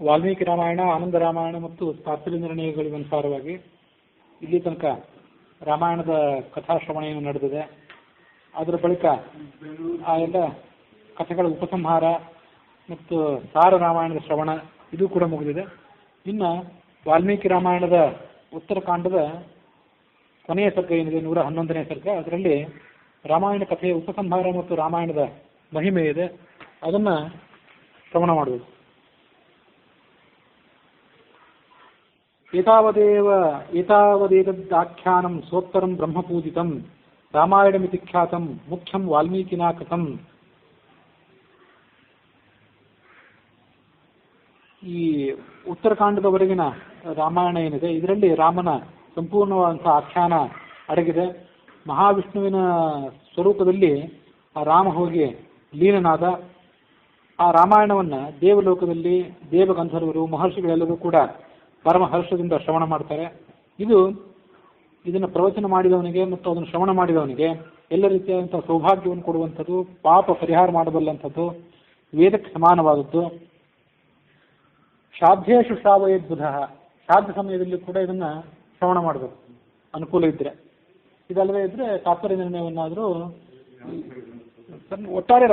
ವಾಲ್ಮೀಕಿ ರಾಮಾಯಣ, ಆನಂದ ರಾಮಾಯಣ ಮತ್ತು ತಾತ್ಪರ್ಯ ನಿರ್ಣಯಗಳಿಗನುಸಾರವಾಗಿ ಇಲ್ಲಿ ತನಕ ರಾಮಾಯಣದ ಕಥಾಶ್ರವಣ ಏನು ನಡೆದಿದೆ, ಅದರ ಬಳಿಕ ಆ ಎಲ್ಲ ಕಥೆಗಳ ಉಪಸಂಹಾರ ಮತ್ತು ಸಾರ ರಾಮಾಯಣದ ಶ್ರವಣ ಇದು ಕೂಡ ಮುಗಿದಿದೆ. ಇನ್ನು ವಾಲ್ಮೀಕಿ ರಾಮಾಯಣದ ಉತ್ತರಕಾಂಡದ ಕೊನೆಯ ಸರ್ಗ ಏನಿದೆ, 111ನೇ ಸರ್ಗ, ಅದರಲ್ಲಿ ರಾಮಾಯಣ ಕಥೆಯ ಉಪಸಂಹಾರ ಮತ್ತು ರಾಮಾಯಣದ ಮಹಿಮೆ ಇದೆ, ಅದನ್ನು ಶ್ರವಣ ಮಾಡುವುದು. ಏತಾವದೇತದಾಖ್ಯಾನಂ ಸೋತ್ತರಂ ಬ್ರಹ್ಮಪೂಜಿತಂ ರಾಮಾಯಣಮಿತಿ ಖ್ಯಾತಂ ಮುಖ್ಯಂ ವಾಲ್ಮೀಕಿನಾ ಕಥಂ. ಈ ಉತ್ತರಕಾಂಡದವರೆಗಿನ ರಾಮಾಯಣ ಏನಿದೆ, ಇದರಲ್ಲಿ ರಾಮನ ಸಂಪೂರ್ಣವಾದಂತಹ ಆಖ್ಯಾನ ಅಡಗಿದೆ. ಮಹಾವಿಷ್ಣುವಿನ ಸ್ವರೂಪದಲ್ಲಿ ಆ ರಾಮ ಹೋಗಿ ಲೀನನಾದ. ಆ ರಾಮಾಯಣವನ್ನು ದೇವಲೋಕದಲ್ಲಿ ದೇವಗಂಧರ್ವರು, ಮಹರ್ಷಿಗಳೆಲ್ಲರೂ ಕೂಡ ಪರಮ ಹರ್ಷದಿಂದ ಶ್ರವಣ ಮಾಡ್ತಾರೆ. ಇದನ್ನು ಪ್ರವಚನ ಮಾಡಿದವನಿಗೆ ಮತ್ತು ಅದನ್ನು ಶ್ರವಣ ಮಾಡಿದವನಿಗೆ ಎಲ್ಲ ರೀತಿಯಾದಂತಹ ಸೌಭಾಗ್ಯವನ್ನು ಕೊಡುವಂಥದ್ದು, ಪಾಪ ಪರಿಹಾರ ಮಾಡಬಲ್ಲಂಥದ್ದು, ವೇದಕ್ಕೆ ಸಮಾನವಾದದ್ದು. ಶ್ರಾದ್ದೇಶು ಶ್ರಾವಯೇದ್ ಬುಧಃ, ಶ್ರಾದ್ದ ಸಮಯದಲ್ಲಿ ಕೂಡ ಇದನ್ನು ಶ್ರವಣ ಮಾಡಬೇಕು ಅನುಕೂಲ ಇದ್ದರೆ. ಇದಲ್ಲದೆ ಇದ್ದರೆ ತಾತ್ಪರ್ಯ ನಿರ್ಣಯವನ್ನಾದರೂ, ಒಟ್ಟಾರೆ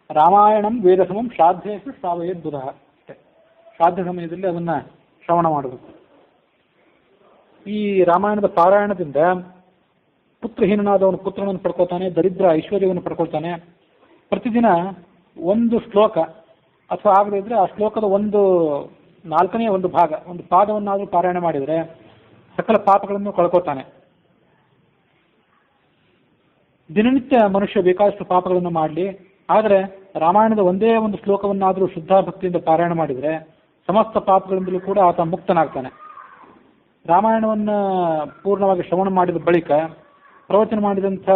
ರಾಮಾಯಣಂ ವೇದಸಮಂ ಶ್ರಾದ್ದೇಶು ಶ್ರಾವಯೇದ್ ಬುಧಃ ಅಷ್ಟೇ. ಶ್ರಾದ್ದ ಸಮಯದಲ್ಲಿ ಅದನ್ನು ಶ್ರವಣ ಮಾಡಬೇಕು. ಈ ರಾಮಾಯಣದ ಪಾರಾಯಣದಿಂದ ಪುತ್ರಹೀನನಾದವನು ಪುತ್ರನನ್ನು ಪಡ್ಕೊಳ್ತಾನೆ, ದರಿದ್ರ ಐಶ್ವರ್ಯವನ್ನು ಪಡ್ಕೊಳ್ತಾನೆ. ಪ್ರತಿದಿನ ಒಂದು ಶ್ಲೋಕ ಅಥವಾ ಆಗದೇ ಇದ್ರೆ ಆ ಶ್ಲೋಕದ ಒಂದು ಪಾದವನ್ನಾದರೂ ಪಾರಾಯಣ ಮಾಡಿದರೆ ಸಕಲ ಪಾಪಗಳನ್ನು ಕಳ್ಕೊತಾನೆ. ದಿನನಿತ್ಯ ಮನುಷ್ಯ ಬೇಕಾದಷ್ಟು ಪಾಪಗಳನ್ನು ಮಾಡಲಿ, ಆದರೆ ರಾಮಾಯಣದ ಒಂದೇ ಒಂದು ಶ್ಲೋಕವನ್ನಾದರೂ ಶುದ್ಧಾಭಕ್ತಿಯಿಂದ ಪಾರಾಯಣ ಮಾಡಿದರೆ ಸಮಸ್ತ ಪಾಪಗಳಿಂದಲೂ ಕೂಡ ಆತ ಮುಕ್ತನಾಗ್ತಾನೆ. ರಾಮಾಯಣವನ್ನು ಪೂರ್ಣವಾಗಿ ಶ್ರವಣ ಮಾಡಿದ ಬಳಿಕ ಪ್ರವಚನ ಮಾಡಿದಂಥ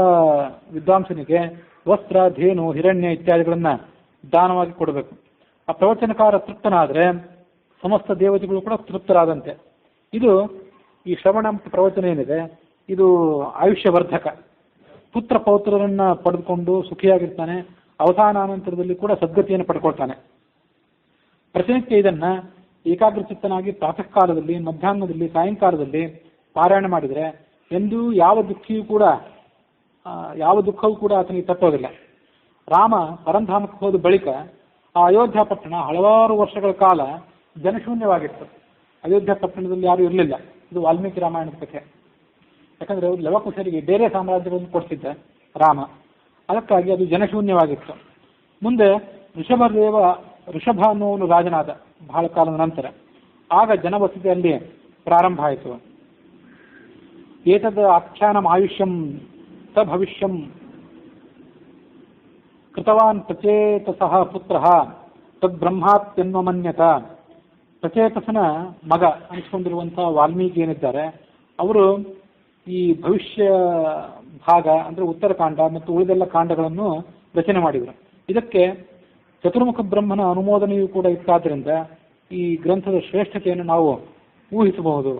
ವಿದ್ವಾಂಸನಿಗೆ ವಸ್ತ್ರ, ಧೇನು, ಹಿರಣ್ಯ ಇತ್ಯಾದಿಗಳನ್ನು ದಾನವಾಗಿ ಕೊಡಬೇಕು. ಆ ಪ್ರವಚನಕಾರ ತೃಪ್ತನಾದರೆ ಸಮಸ್ತ ದೇವತೆಗಳು ಕೂಡ ತೃಪ್ತರಾದಂತೆ. ಇದು ಈ ಶ್ರವಣ ಮತ್ತು ಪ್ರವಚನ ಏನಿದೆ, ಇದು ಆಯುಷ್ಯವರ್ಧಕ. ಪುತ್ರ ಪೌತ್ರರನ್ನು ಪಡೆದುಕೊಂಡು ಸುಖಿಯಾಗಿರ್ತಾನೆ. ಅವಸಾನಾನಂತರದಲ್ಲಿ ಕೂಡ ಸದ್ಗತಿಯನ್ನು ಪಡ್ಕೊಳ್ತಾನೆ. ಪ್ರತಿನಿತ್ಯ ಇದನ್ನು ಏಕಾಗ್ರಚಿತ್ತನಾಗಿ ಪ್ರಾತಃ ಕಾಲದಲ್ಲಿ, ಮಧ್ಯಾಹ್ನದಲ್ಲಿ, ಸಾಯಂಕಾಲದಲ್ಲಿ ಪಾರಾಯಣ ಮಾಡಿದರೆ ಎಂದೂ ಯಾವ ದುಃಖವೂ ಕೂಡ ಆತನಿಗೆ ತಪ್ಪೋದಿಲ್ಲ. ರಾಮ ಪರಂಧಾಮಕ್ಕೆ ಹೋದ ಬಳಿಕ ಆ ಅಯೋಧ್ಯ ಪಟ್ಟಣ ಹಲವಾರು ವರ್ಷಗಳ ಕಾಲ ಜನಶೂನ್ಯವಾಗಿತ್ತು. ಅಯೋಧ್ಯ ಪಟ್ಟಣದಲ್ಲಿ ಯಾರೂ ಇರಲಿಲ್ಲ. ಇದು ವಾಲ್ಮೀಕಿ ರಾಮಾಯಣದ ಕಥೆ. ಯಾಕಂದರೆ ಅವರು ಲವಕುಶರಿಗೆ ಬೇರೆ ಸಾಮ್ರಾಜ್ಯಗಳನ್ನು ಕೊಡಿಸಿದ್ದ ರಾಮ, ಅದಕ್ಕಾಗಿ ಅದು ಜನಶೂನ್ಯವಾಗಿತ್ತು. ಮುಂದೆ ಋಷಭ ಅನ್ನುವನು ರಾಜನಾದ ಬಹಳ ಕಾಲದ ನಂತರ. ಆಗ ಜನವಸತಿ ಅಲ್ಲಿ ಪ್ರಾರಂಭ ಆಯಿತು. ಏತದ ಆಖ್ಯಾನಂ ಆಯುಷ್ಯಂ ಸ ಭವಿಷ್ಯಂ ಕೃತವಾನ್ ಪ್ರಚೇತಸಃ ಪುತ್ರಃ ತದ್ಬ್ರಹ್ಮಾತ್ಯನ್ವಮನ್ಯತ. ಪ್ರಚೇತಸನ ಮಗ ಅನಿಸ್ಕೊಂಡಿರುವಂಥ ವಾಲ್ಮೀಕಿ ಏನಿದ್ದಾರೆ, ಅವರು ಈ ಭವಿಷ್ಯ ಭಾಗ ಅಂದರೆ ಉತ್ತರಕಾಂಡ ಮತ್ತು ಉಳಿದೆಲ್ಲ ಕಾಂಡಗಳನ್ನು ರಚನೆ ಮಾಡಿದರು. ಇದಕ್ಕೆ ಚತುರ್ಮುಖ ಬ್ರಹ್ಮನ ಅನುಮೋದನೆಯೂ ಕೂಡ ಇತ್ತಾದ್ದರಿಂದ ಈ ಗ್ರಂಥದ ಶ್ರೇಷ್ಠತೆಯನ್ನು ನಾವು ಊಹಿಸಬಹುದು.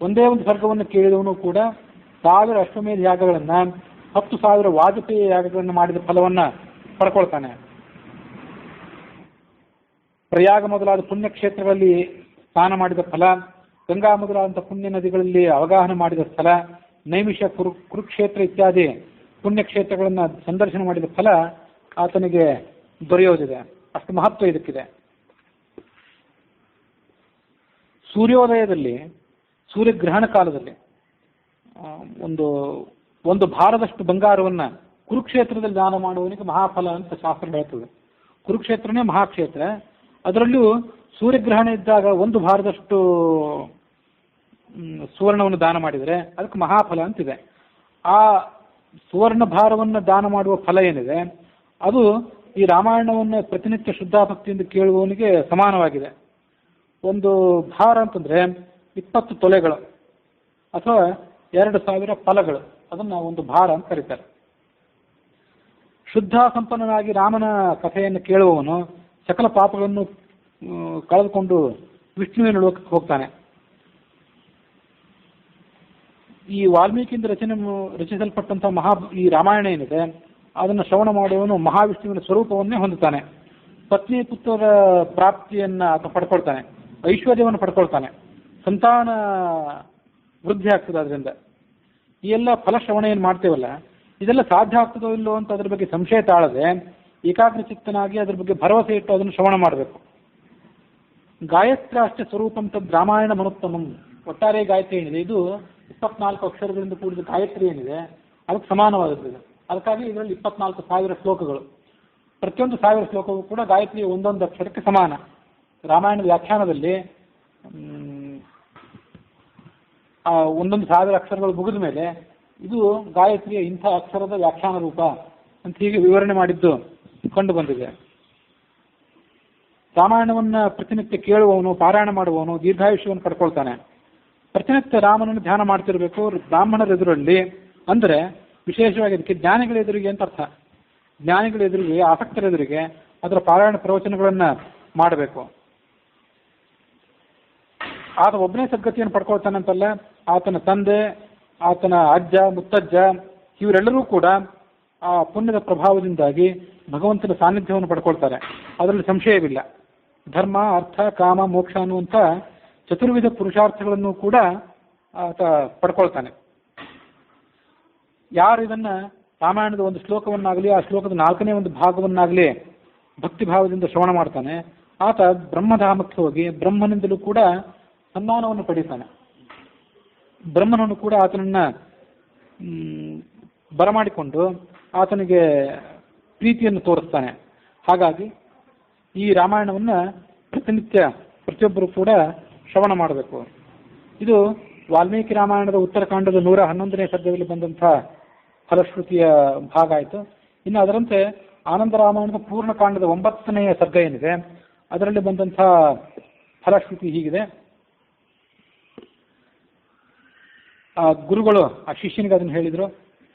ಒಂದೇ ಒಂದು ಸರ್ಗವನ್ನು ಕೇಳಿದವನು ಕೂಡ 1000 ಅಶ್ವಮೇಧ ಯಾಗಗಳನ್ನು, 10,000 ವಾಜಪೇಯ ಯಾಗಗಳನ್ನು ಮಾಡಿದ ಫಲವನ್ನು ಪಡ್ಕೊಳ್ತಾನೆ. ಪ್ರಯಾಗ ಮೊದಲಾದ ಪುಣ್ಯಕ್ಷೇತ್ರಗಳಲ್ಲಿ ಸ್ನಾನ ಮಾಡಿದ ಫಲ, ಗಂಗಾ ಮೊದಲಾದಂಥ ಪುಣ್ಯ ನದಿಗಳಲ್ಲಿ ಅವಗಾಹನ ಮಾಡಿದ ಸ್ಥಳ, ನೈಮಿಷ, ಕುರುಕ್ಷೇತ್ರ ಇತ್ಯಾದಿ ಪುಣ್ಯಕ್ಷೇತ್ರಗಳನ್ನು ಸಂದರ್ಶನ ಮಾಡಿದ ಫಲ ಆತನಿಗೆ ದೊರೆಯೋದಿದೆ. ಅಷ್ಟು ಮಹತ್ವ ಇದಕ್ಕಿದೆ. ಸೂರ್ಯೋದಯದಲ್ಲಿ, ಸೂರ್ಯಗ್ರಹಣ ಕಾಲದಲ್ಲಿ ಒಂದು ಭಾರದಷ್ಟು ಬಂಗಾರವನ್ನು ಕುರುಕ್ಷೇತ್ರದಲ್ಲಿ ದಾನ ಮಾಡುವವನಿಗೆ ಮಹಾಫಲ ಅಂತ ಶಾಸ್ತ್ರ ಹೇಳ್ತದೆ. ಕುರುಕ್ಷೇತ್ರನೇ ಮಹಾಕ್ಷೇತ್ರ. ಅದರಲ್ಲೂ ಸೂರ್ಯಗ್ರಹಣ ಇದ್ದಾಗ ಒಂದು ಭಾರದಷ್ಟು ಸುವರ್ಣವನ್ನು ದಾನ ಮಾಡಿದರೆ ಅದಕ್ಕೆ ಮಹಾಫಲ ಅಂತಿದೆ. ಆ ಸುವರ್ಣ ಭಾರವನ್ನು ದಾನ ಮಾಡುವ ಫಲ ಏನಿದೆ, ಅದು ಈ ರಾಮಾಯಣವನ್ನು ಪ್ರತಿನಿತ್ಯ ಶುದ್ಧಾಭಕ್ತಿಯಿಂದ ಕೇಳುವವನಿಗೆ ಸಮಾನವಾಗಿದೆ. ಒಂದು ಭಾರ ಅಂತಂದರೆ 20 ತೊಲೆಗಳು ಅಥವಾ 2000 ಫಲಗಳು, ಅದನ್ನು ಒಂದು ಭಾರ ಅಂತ ಕರೀತಾರೆ. ಶುದ್ಧ ಸಂಪನ್ನನಾಗಿ ರಾಮನ ಕಥೆಯನ್ನು ಕೇಳುವವನು ಸಕಲ ಪಾಪಗಳನ್ನು ಕಳೆದುಕೊಂಡು ವಿಷ್ಣುವಿನ ಲೋಕಕ್ಕೆ ಹೋಗ್ತಾನೆ. ಈ ವಾಲ್ಮೀಕಿಯಿಂದ ರಚಿಸಲ್ಪಟ್ಟಂತಹ ಈ ರಾಮಾಯಣ ಏನಿದೆ, ಅದನ್ನು ಶ್ರವಣ ಮಾಡುವವನು ಮಹಾವಿಷ್ಣುವಿನ ಸ್ವರೂಪವನ್ನೇ ಹೊಂದುತ್ತಾನೆ. ಪತ್ನಿ ಪುತ್ರರ ಪ್ರಾಪ್ತಿಯನ್ನು ಆತ ಪಡ್ಕೊಳ್ತಾನೆ, ಐಶ್ವರ್ಯವನ್ನು ಪಡ್ಕೊಳ್ತಾನೆ, ಸಂತಾನ ವೃದ್ಧಿ ಆಗ್ತದೆ ಅದರಿಂದ. ಈ ಎಲ್ಲ ಫಲಶ್ರವಣ ಏನು ಮಾಡ್ತೇವಲ್ಲ, ಇದೆಲ್ಲ ಸಾಧ್ಯ ಆಗ್ತದೋ ಇಲ್ಲೋ ಅಂತ ಅದ್ರ ಬಗ್ಗೆ ಸಂಶಯ ತಾಳದೆ ಏಕಾಗ್ರಚಿತ್ತನಾಗಿ ಅದ್ರ ಬಗ್ಗೆ ಭರವಸೆ ಇಟ್ಟು ಅದನ್ನು ಶ್ರವಣ ಮಾಡಬೇಕು. ಗಾಯತ್ರಾಷ್ಟ ಸ್ವರೂಪಂ ತದ್ ರಾಮಾಯಣ ಮನುತ್ತಮಂ. ಒಟ್ಟಾರೆ ಗಾಯತ್ರಿ ಏನಿದೆ ಇದು 24 ಅಕ್ಷರಗಳಿಂದ ಕೂಡಿದ ಗಾಯತ್ರಿ ಏನಿದೆ ಅದಕ್ಕೆ ಸಮಾನವಾಗುತ್ತದೆ. ಅದಕ್ಕಾಗಿ ಇದರಲ್ಲಿ 24,000 ಶ್ಲೋಕಗಳು. ಪ್ರತಿಯೊಂದು 1000 ಶ್ಲೋಕವೂ ಕೂಡ ಗಾಯತ್ರಿಯ ಒಂದೊಂದು ಅಕ್ಷರಕ್ಕೆ ಸಮಾನ. ರಾಮಾಯಣದ ವ್ಯಾಖ್ಯಾನದಲ್ಲಿ 1,000 ಅಕ್ಷರಗಳು ಮುಗಿದ ಮೇಲೆ ಇದು ಗಾಯತ್ರಿಯ ಇಂಥ ಅಕ್ಷರದ ವ್ಯಾಖ್ಯಾನ ರೂಪ ಅಂತ ಹೀಗೆ ವಿವರಣೆ ಮಾಡಿದ್ದು ಕಂಡು ಬಂದಿದೆ. ರಾಮಾಯಣವನ್ನ ಪ್ರತಿನಿತ್ಯ ಕೇಳುವವನು, ಪಾರಾಯಣ ಮಾಡುವವನು ದೀರ್ಘಾಯುಷ್ಯವನ್ನು ಪಡ್ಕೊಳ್ತಾನೆ. ಪ್ರತಿನಿತ್ಯ ರಾಮನನ್ನು ಧ್ಯಾನ ಮಾಡ್ತಿರ್ಬೇಕು ಬ್ರಾಹ್ಮಣರ ಎದುರಲ್ಲಿ. ಅಂದರೆ ವಿಶೇಷವಾಗಿ ಅದಕ್ಕೆ ಜ್ಞಾನಿಗಳ ಎದುರಿಗೆ ಅಂತ ಅರ್ಥ. ಜ್ಞಾನಿಗಳ ಎದುರಿಗೆ, ಆಸಕ್ತರ ಎದುರಿಗೆ ಅದರ ಪಾರಾಯಣ ಪ್ರವಚನಗಳನ್ನು ಮಾಡಬೇಕು. ಆತ ಒಬ್ಬನೇ ಸದ್ಗತಿಯನ್ನು ಪಡ್ಕೊಳ್ತಾನಂತಲ್ಲ, ಆತನ ತಂದೆ, ಆತನ ಅಜ್ಜ, ಮುತ್ತಜ್ಜ ಇವರೆಲ್ಲರೂ ಕೂಡ ಆ ಪುಣ್ಯದ ಪ್ರಭಾವದಿಂದಾಗಿ ಭಗವಂತನ ಸಾನ್ನಿಧ್ಯವನ್ನು ಪಡ್ಕೊಳ್ತಾರೆ. ಅದರಲ್ಲಿ ಸಂಶಯವಿಲ್ಲ. ಧರ್ಮ, ಅರ್ಥ, ಕಾಮ, ಮೋಕ್ಷ ಅನ್ನುವಂಥ ಚತುರ್ವಿಧ ಪುರುಷಾರ್ಥಗಳನ್ನು ಕೂಡ ಆತ ಪಡ್ಕೊಳ್ತಾನೆ. ಯಾರು ಇದನ್ನ ರಾಮಾಯಣದ ಒಂದು ಶ್ಲೋಕವನ್ನಾಗಲಿ ಆ ಶ್ಲೋಕದ 4ನೇ ಒಂದು ಭಾಗವನ್ನಾಗಲಿ ಭಕ್ತಿಭಾವದಿಂದ ಶ್ರವಣ ಮಾಡ್ತಾನೆ, ಆತ ಬ್ರಹ್ಮಧಾಮಕ್ಕೆ ಹೋಗಿ ಬ್ರಹ್ಮನಿಂದಲೂ ಕೂಡ ಸನ್ಮಾನವನ್ನು ಪಡೀತಾನೆ. ಬ್ರಹ್ಮನನ್ನು ಕೂಡ ಆತನನ್ನ ಬರಮಾಡಿಕೊಂಡು ಆತನಿಗೆ ಪ್ರೀತಿಯನ್ನು ತೋರಿಸ್ತಾನೆ. ಹಾಗಾಗಿ ಈ ರಾಮಾಯಣವನ್ನು ಪ್ರತಿನಿತ್ಯ ಪ್ರತಿಯೊಬ್ಬರು ಕೂಡ ಶ್ರವಣ ಮಾಡಬೇಕು. ಇದು ವಾಲ್ಮೀಕಿ ರಾಮಾಯಣದ ಉತ್ತರಕಾಂಡದ 111ನೇ ಸರ್ಗದಲ್ಲಿ ಬಂದಂಥ ಫಲಶ್ರುತಿಯ ಭಾಗ ಆಯಿತು. ಇನ್ನು ಅದರಂತೆ ಆನಂದ ರಾಮಾಯಣದ ಪೂರ್ಣಕಾಂಡದ 9ನೆಯ ಸರ್ಗ ಏನಿದೆ ಅದರಲ್ಲಿ ಬಂದಂಥ ಫಲಶ್ರುತಿ ಹೀಗಿದೆ. ಗುರುಗಳು ಆ ಶಿಷ್ಯನಿಗೆ ಅದನ್ನು ಹೇಳಿದರು.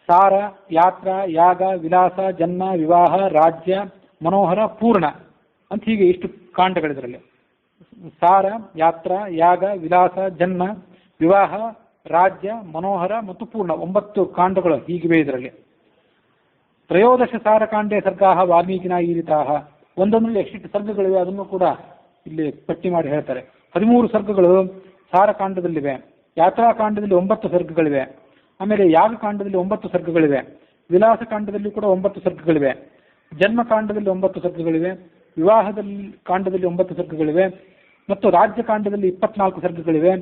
ಸಾರ, ಯಾತ್ರ, ಯಾಗ, ವಿಲಾಸ, ಜನ್ಮ, ವಿವಾಹ, ರಾಜ್ಯ, ಮನೋಹರ, ಪೂರ್ಣ ಅಂತ ಹೀಗೆ ಇಷ್ಟು ಕಾಂಡಗಳಿದ್ರಲ್ಲಿ. ಸಾರ, ಯಾತ್ರ, ಯಾಗ, ವಿಲಾಸ, ಜನ್ಮ, ವಿವಾಹ, ರಾಜ್ಯ, ಮನೋಹರ ಮತ್ತು ಪೂರ್ಣ 9 ಕಾಂಡಗಳು ಹೀಗಿವೆ ಇದರಲ್ಲಿ. ತ್ರಯೋದಶ ಸಾರಕಾಂಡೇ ಸರ್ಗಾಹ ವಾಲ್ಮೀಕಿನ ಈರಿತಾಹ. ಒಂದೊಂದರಲ್ಲಿ ಎಷ್ಟಿಟ್ಟು ಸರ್ಗಗಳಿವೆ ಅದನ್ನು ಕೂಡ ಇಲ್ಲಿ ಪಟ್ಟಿ ಮಾಡಿ ಹೇಳ್ತಾರೆ. 13 ಸರ್ಗಗಳು ಸಾರಕಾಂಡದಲ್ಲಿವೆ, ಯಾತ್ರಾಕಾಂಡದಲ್ಲಿ 9 ಸರ್ಗಗಳಿವೆ, ಆಮೇಲೆ ಯಾಗಕಾಂಡದಲ್ಲಿ 9 ಸರ್ಗಗಳಿವೆ, ವಿಲಾಸ ಕಾಂಡದಲ್ಲಿ ಕೂಡ 9 ಸರ್ಗಗಳಿವೆ, ಜನ್ಮಕಾಂಡದಲ್ಲಿ 9 ಸರ್ಗಗಳಿವೆ, ವಿವಾಹದಲ್ಲಿ ಕಾಂಡದಲ್ಲಿ 9 ಸರ್ಗಗಳಿವೆ ಮತ್ತು ರಾಜ್ಯಕಾಂಡದಲ್ಲಿ 24 ಸರ್ಗಗಳಿವೆ,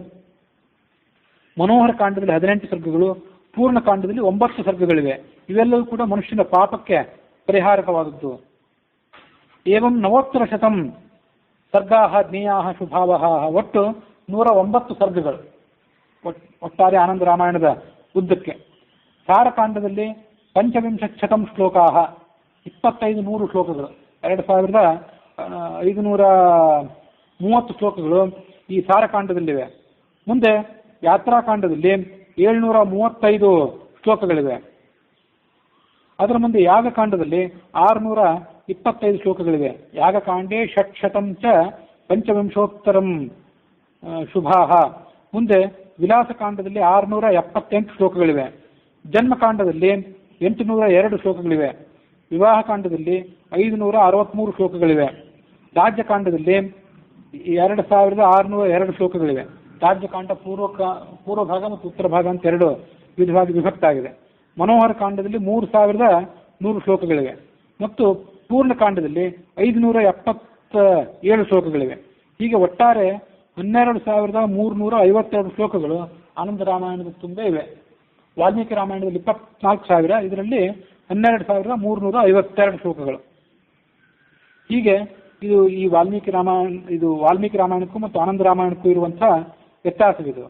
ಮನೋಹರ ಕಾಂಡದಲ್ಲಿ 18 ಸರ್ಗಗಳು, ಪೂರ್ಣ ಕಾಂಡದಲ್ಲಿ 9 ಸರ್ಗಗಳಿವೆ. ಇವೆಲ್ಲವೂ ಕೂಡ ಮನುಷ್ಯನ ಪಾಪಕ್ಕೆ ಪರಿಹಾರಕವಾದದ್ದು. ಏವಂ 90 ಸರ್ಗಾಹ ಜ್ಞೇಯಾಹ ಶುಭಾವಹ. ಒಟ್ಟು 109 ಸರ್ಗಗಳು ಒಟ್ಟಾರೆ ಆನಂದ ರಾಮಾಯಣದ ಉದ್ದಕ್ಕೆ. ಸಾರಕಾಂಡದಲ್ಲಿ 2500 ಶ್ಲೋಕಾಹ, 2500 ಶ್ಲೋಕಗಳು, 2530 ಶ್ಲೋಕಗಳು ಈ ಸಾರಕಾಂಡದಲ್ಲಿವೆ. ಮುಂದೆ ಯಾತ್ರಾಕಾಂಡದಲ್ಲಿ 735 ಶ್ಲೋಕಗಳಿವೆ. ಅದರ ಮುಂದೆ ಯಾಗಕಾಂಡದಲ್ಲಿ 625 ಶ್ಲೋಕಗಳಿವೆ. ಯಾಗಕಾಂಡೇ 600 ಚ ಪಂಚವಿಂಶೋತ್ತರಂ ಶುಭಾಹ. ಮುಂದೆ ವಿಲಾಸಕಾಂಡದಲ್ಲಿ 678 ಶ್ಲೋಕಗಳಿವೆ. ಜನ್ಮಕಾಂಡದಲ್ಲಿ 802 ಶ್ಲೋಕಗಳಿವೆ. ವಿವಾಹ ಕಾಂಡದಲ್ಲಿ 563 ಶ್ಲೋಕಗಳಿವೆ. ರಾಜ್ಯಕಾಂಡದಲ್ಲಿ 2602 ಶ್ಲೋಕಗಳಿವೆ. ರಾಜ್ಯಕಾಂಡ ಪೂರ್ವ ಭಾಗ ಮತ್ತು ಉತ್ತರ ಭಾಗ ಅಂತ 2 ವಿಧವಾಗಿ ವಿಭಕ್ತ ಆಗಿದೆ. ಮನೋಹರ ಕಾಂಡದಲ್ಲಿ 3100 ಶ್ಲೋಕಗಳಿವೆ ಮತ್ತು ಪೂರ್ಣಕಾಂಡದಲ್ಲಿ 577 ಶ್ಲೋಕಗಳಿವೆ. ಹೀಗೆ ಒಟ್ಟಾರೆ 12,352 ಶ್ಲೋಕಗಳು ಆನಂದ ರಾಮಾಯಣದ ತುಂಬ ಇವೆ. ವಾಲ್ಮೀಕಿ ರಾಮಾಯಣದಲ್ಲಿ 24,000, ಇದರಲ್ಲಿ 12,352 ಶ್ಲೋಕಗಳು. ಹೀಗೆ ಇದು ವಾಲ್ಮೀಕಿ ರಾಮಾಯಣಕ್ಕೂ ಮತ್ತು ಆನಂದ ರಾಮಾಯಣಕ್ಕೂ ಇರುವಂತಹ ವ್ಯತ್ಯಾಸವಿದು.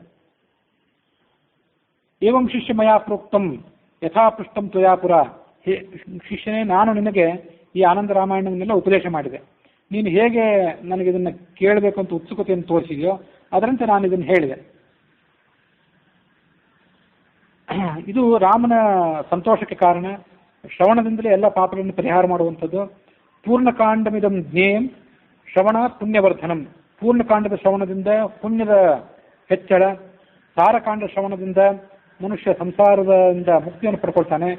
ಏವಂ ಶಿಷ್ಯ ಮಯಾ ಪ್ರೋಕ್ತಂ ಯಥಾ ಪೃಷ್ಟಂ ತ್ವಯಾಪುರ. ಶಿಷ್ಯನೇ, ನಾನು ನಿನಗೆ ಈ ಆನಂದ ರಾಮಾಯಣವನ್ನೆಲ್ಲ ಉಪದೇಶ ಮಾಡಿದೆ. ನೀನು ಹೇಗೆ ನನಗೆ ಇದನ್ನು ಕೇಳಬೇಕು ಅಂತ ಉತ್ಸುಕತೆಯನ್ನು ತೋರಿಸಿದೆಯೋ ಅದರಂತೆ ನಾನು ಇದನ್ನು ಹೇಳಿದೆ. ಇದು ರಾಮನ ಸಂತೋಷಕ್ಕೆ ಕಾರಣ. ಶ್ರವಣದಿಂದಲೇ ಎಲ್ಲ ಪಾಪಗಳನ್ನು ಪರಿಹಾರ ಮಾಡುವಂಥದ್ದು. ಪೂರ್ಣಕಾಂಡಮಿದಂ ಜ್ಞೇಯಂ ಶ್ರವಣ ಪುಣ್ಯವರ್ಧನಂ. ಪೂರ್ಣಕಾಂಡದ ಶ್ರವಣದಿಂದ ಪುಣ್ಯದ ಹೆಚ್ಚಳ, ಸಾರಕಾಂಡ ಶ್ರವಣದಿಂದ ಮನುಷ್ಯ ಸಂಸಾರದಿಂದ ಮುಕ್ತಿಯನ್ನು ಪಡ್ಕೊಳ್ತಾನೆ.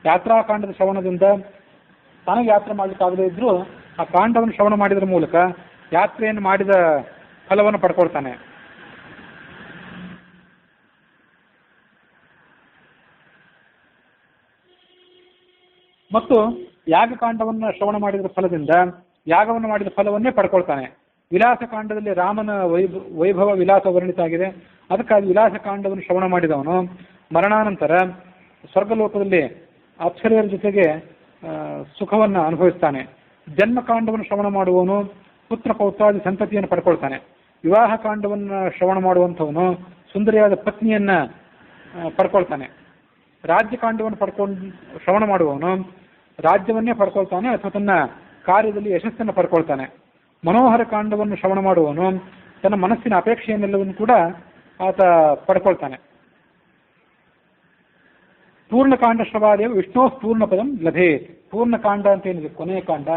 ಯಾತ್ರಾಕಾಂಡದ ಶ್ರವಣದಿಂದ ತನಗೆ ಯಾತ್ರೆ ಮಾಡಲಿಕ್ಕಾಗದೇ ಇದ್ರೂ ಆ ಕಾಂಡವನ್ನು ಶ್ರವಣ ಮಾಡಿದ್ರ ಮೂಲಕ ಯಾತ್ರೆಯನ್ನು ಮಾಡಿದ ಫಲವನ್ನು ಪಡ್ಕೊಳ್ತಾನೆ. ಮತ್ತು ಯಾಗಕಾಂಡವನ್ನು ಶ್ರವಣ ಮಾಡಿದ ಫಲದಿಂದ ಯಾಗವನ್ನು ಮಾಡಿದ ಫಲವನ್ನೇ ಪಡ್ಕೊಳ್ತಾನೆ. ವಿಲಾಸಕಾಂಡದಲ್ಲಿ ರಾಮನ ವೈಭವ ವಿಲಾಸ ವರ್ಣಿತ ಆಗಿದೆ. ಅದಕ್ಕಾಗಿ ವಿಲಾಸಕಾಂಡವನ್ನು ಶ್ರವಣ ಮಾಡಿದವನು ಮರಣಾನಂತರ ಸ್ವರ್ಗಲೋಕದಲ್ಲಿ ಅಪ್ಸರೆಯರ ಜೊತೆಗೆ ಸುಖವನ್ನು ಅನುಭವಿಸ್ತಾನೆ. ಜನ್ಮಕಾಂಡವನ್ನು ಶ್ರವಣ ಮಾಡುವವನು ಪುತ್ರ ಪೌತ್ರಾದಿ ಸಂತತಿಯನ್ನು ಪಡ್ಕೊಳ್ತಾನೆ. ವಿವಾಹ ಕಾಂಡವನ್ನು ಶ್ರವಣ ಮಾಡುವಂಥವನು ಸುಂದರಿಯಾದ ಪತ್ನಿಯನ್ನ ಪಡ್ಕೊಳ್ತಾನೆ. ರಾಜ್ಯಕಾಂಡವನ್ನು ಶ್ರವಣ ಮಾಡುವವನು ರಾಜ್ಯವನ್ನೇ ಪಡ್ಕೊಳ್ತಾನೆ ಅಥವಾ ತನ್ನ ಕಾರ್ಯದಲ್ಲಿ ಯಶಸ್ಸನ್ನು ಪಡ್ಕೊಳ್ತಾನೆ. ಮನೋಹರ ಕಾಂಡವನ್ನು ಶ್ರವಣ ಮಾಡುವವನು ತನ್ನ ಮನಸ್ಸಿನ ಅಪೇಕ್ಷೆಯನ್ನೆಲ್ಲವನ್ನು ಕೂಡ ಆತ ಪಡ್ಕೊಳ್ತಾನೆ. ಪೂರ್ಣಕಾಂಡ ಶ್ರವಾದೇವ ವಿಷ್ಣು ಪೂರ್ಣ ಪದಂ ಲಭೆ. ಪೂರ್ಣಕಾಂಡ ಅಂತ ಏನಿದೆ ಕೊನೆಯ ಕಾಂಡ,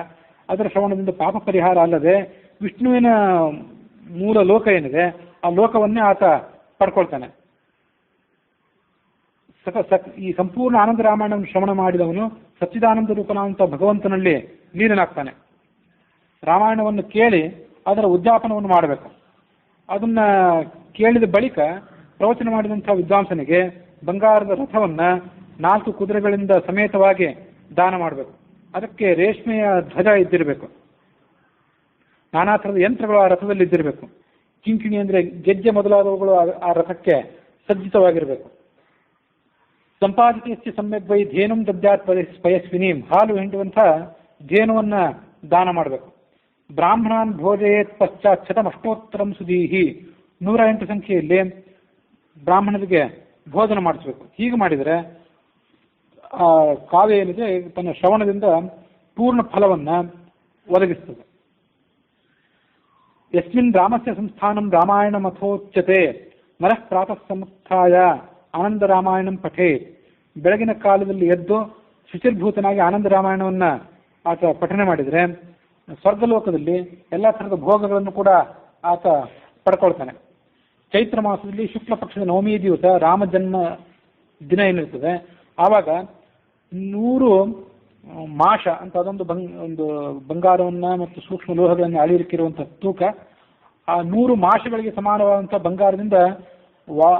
ಅದರ ಶ್ರವಣದಿಂದ ಪಾಪ ಪರಿಹಾರ ಅಲ್ಲದೆ ವಿಷ್ಣುವಿನ ಮೂಲ ಲೋಕ ಏನಿದೆ ಆ ಲೋಕವನ್ನೇ ಆತ ಪಡ್ಕೊಳ್ತಾನೆ. ಈ ಸಂಪೂರ್ಣ ಆನಂದ ರಾಮಾಯಣವನ್ನು ಶ್ರವಣ ಮಾಡಿದವನು ಸಚ್ಚಿದಾನಂದ ರೂಪನಾದಂಥ ಭಗವಂತನಲ್ಲಿ ಲೀನನಾಗ್ತಾನೆ. ರಾಮಾಯಣವನ್ನು ಕೇಳಿ ಅದರ ಉದ್ಯಾಪನವನ್ನು ಮಾಡಬೇಕು. ಅದನ್ನ ಕೇಳಿದ ಬಳಿಕ ಪ್ರವಚನ ಮಾಡಿದಂಥ ವಿದ್ವಾಂಸನಿಗೆ ಬಂಗಾರದ ರಥವನ್ನ 4 ಕುದುರೆಗಳಿಂದ ಸಮೇತವಾಗಿ ದಾನ ಮಾಡಬೇಕು. ಅದಕ್ಕೆ ರೇಷ್ಮೆಯ ಧ್ವಜ ಇದ್ದಿರಬೇಕು. ನಾನಾ ಥರದ ಯಂತ್ರಗಳು ಆ ರಥದಲ್ಲಿ ಇದ್ದಿರಬೇಕು. ಕಿಂಕಿಣಿ ಅಂದರೆ ಗೆಜ್ಜೆ ಮೊದಲಾದವುಗಳು ಆ ರಥಕ್ಕೆ ಸಜ್ಜಿತವಾಗಿರಬೇಕು. ಸಂಪಾದಿತ ಸಮ್ಯಕ್ ವೈ ಧೇನುಂ ದದ್ಯಾತ್ ಪಯಸ್ವಿನೀಂ. ಹಾಲು ಹಿಂಡುವಂಥ ಧೇನುವನ್ನ ದಾನ ಮಾಡಬೇಕು. ಬ್ರಾಹ್ಮಣಾನ್ ಭೋಜಯೇತ್ ಪಶ್ಚಾತ್ ಶತಮಷ್ಟೋತ್ತರಂ ಸುದೀಹಿ. 108 ಸಂಖ್ಯೆಯಲ್ಲಿ ಬ್ರಾಹ್ಮಣರಿಗೆ ಭೋಜನ ಮಾಡಿಸಬೇಕು. ಹೀಗೆ ಮಾಡಿದರೆ ಆ ಕಾವ್ಯ ಏನಿದೆ ತನ್ನ ಶ್ರವಣದಿಂದ ಪೂರ್ಣ ಫಲವನ್ನ ಒದಗಿಸ್ತದೆ. ಯಸ್ಮಿನ್ ರಾಮಸ್ಯ ಸಂಸ್ಥಾನಂ ರಾಮಾಯಣ ಮಥೋಚ್ಯತೆ ನರಃ ಪ್ರಾತಃ ಸಮುತ್ಥಾಯ ಆನಂದ ರಾಮಾಯಣಂ ಪಠೇತ್. ಬೆಳಗಿನ ಕಾಲದಲ್ಲಿ ಎದ್ದು ಶುಚಿರ್ಭೂತನಾಗಿ ಆನಂದ ರಾಮಾಯಣವನ್ನ ಆತ ಪಠನೆ ಮಾಡಿದರೆ ಸ್ವರ್ಗಲೋಕದಲ್ಲಿ ಎಲ್ಲ ಥರದ ಭೋಗಗಳನ್ನು ಕೂಡ ಆತ ಪಡ್ಕೊಳ್ತಾನೆ. ಚೈತ್ರ ಮಾಸದಲ್ಲಿ ಶುಕ್ಲ ಪಕ್ಷದ ನವಮಿ ದಿವಸ ರಾಮ ಜನ್ಮ ದಿನ ಏನಿರ್ತದೆ ಆವಾಗ 100 ಮಾಷ ಅಂತ ಅದೊಂದು ಒಂದು ಬಂಗಾರವನ್ನ ಮತ್ತು ಸೂಕ್ಷ್ಮ ಲೋಹಗಳನ್ನು ಅಳಿಲಿಕ್ಕಿರುವಂತಹ ತೂಕ, ಆ 100 ಮಾಷಗಳಿಗೆ ಸಮಾನವಾದಂಥ ಬಂಗಾರದಿಂದ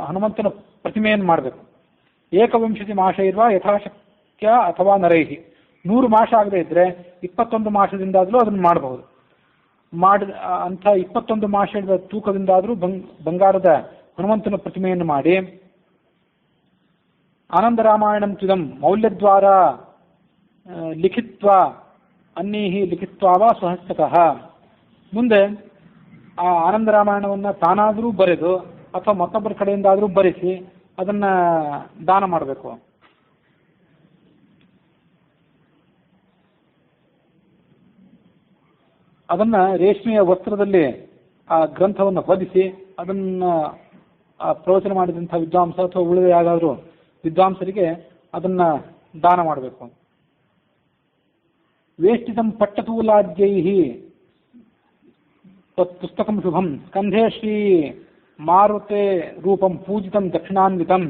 ಹನುಮಂತನ ಪ್ರತಿಮೆಯನ್ನು ಮಾಡಬೇಕು. 21 ಮಾಷ ಇರುವ ಯಥಾಶಕ್ಯ ಅಥವಾ ನರೈಹಿ. 100 ಮಾಷ ಆಗದೆ ಇದ್ರೆ 21 ಮಾಷದಿಂದಾದರೂ ಅದನ್ನು ಮಾಡಬಹುದು. ಅಂಥ 21 ಮಾಷದ ತೂಕದಿಂದಾದರೂ ಬಂಗಾರದ ಹನುಮಂತನ ಪ್ರತಿಮೆಯನ್ನು ಮಾಡಿ ಆನಂದ ರಾಮಾಯಣಂ ತ್ವಿದಂ ಮೌಲ್ಯದ್ವಾರ ಲಿಖಿತ್ವ ಅನ್ನೀಹಿ ಲಿಖಿತ್ವಾ ಸ್ವಹಸ್ತತಃ. ಮುಂದೆ ಆ ಆನಂದ ರಾಮಾಯಣವನ್ನು ತಾನಾದರೂ ಬರೆದು ಅಥವಾ ಮತ್ತೊಬ್ಬರ ಕಡೆಯಿಂದಾದರೂ ಬರೆಸಿ ಅದನ್ನ ದಾನ ಮಾಡಬೇಕು. ಅದನ್ನ ರೇಷ್ಮೆಯ ವಸ್ತ್ರದಲ್ಲಿ ಆ ಗ್ರಂಥವನ್ನು ಹೊದಿಸಿ ಅದನ್ನ ಪ್ರವಚನ ಮಾಡಿದಂಥ ವಿದ್ವಾಂಸ ಅಥವಾ ಉಳಿದ ಯಾವ್ದಾದ್ರು ವಿದ್ವಾಂಸರಿಗೆ ಅದನ್ನ ದಾನ ಮಾಡಬೇಕು. ವೇಷ್ಟಿತಂ ಪಟ್ಟತೂಲಾದ್ಯೈ ಪುಸ್ತಕಂ ಶುಭಂ ಸ್ಕಂಧೇ ಶ್ರೀ ಮಾರುತೆ ರೂಪಂ ಪೂಜಿತಂ ದಕ್ಷಿಣಾನ್ವಿತಂ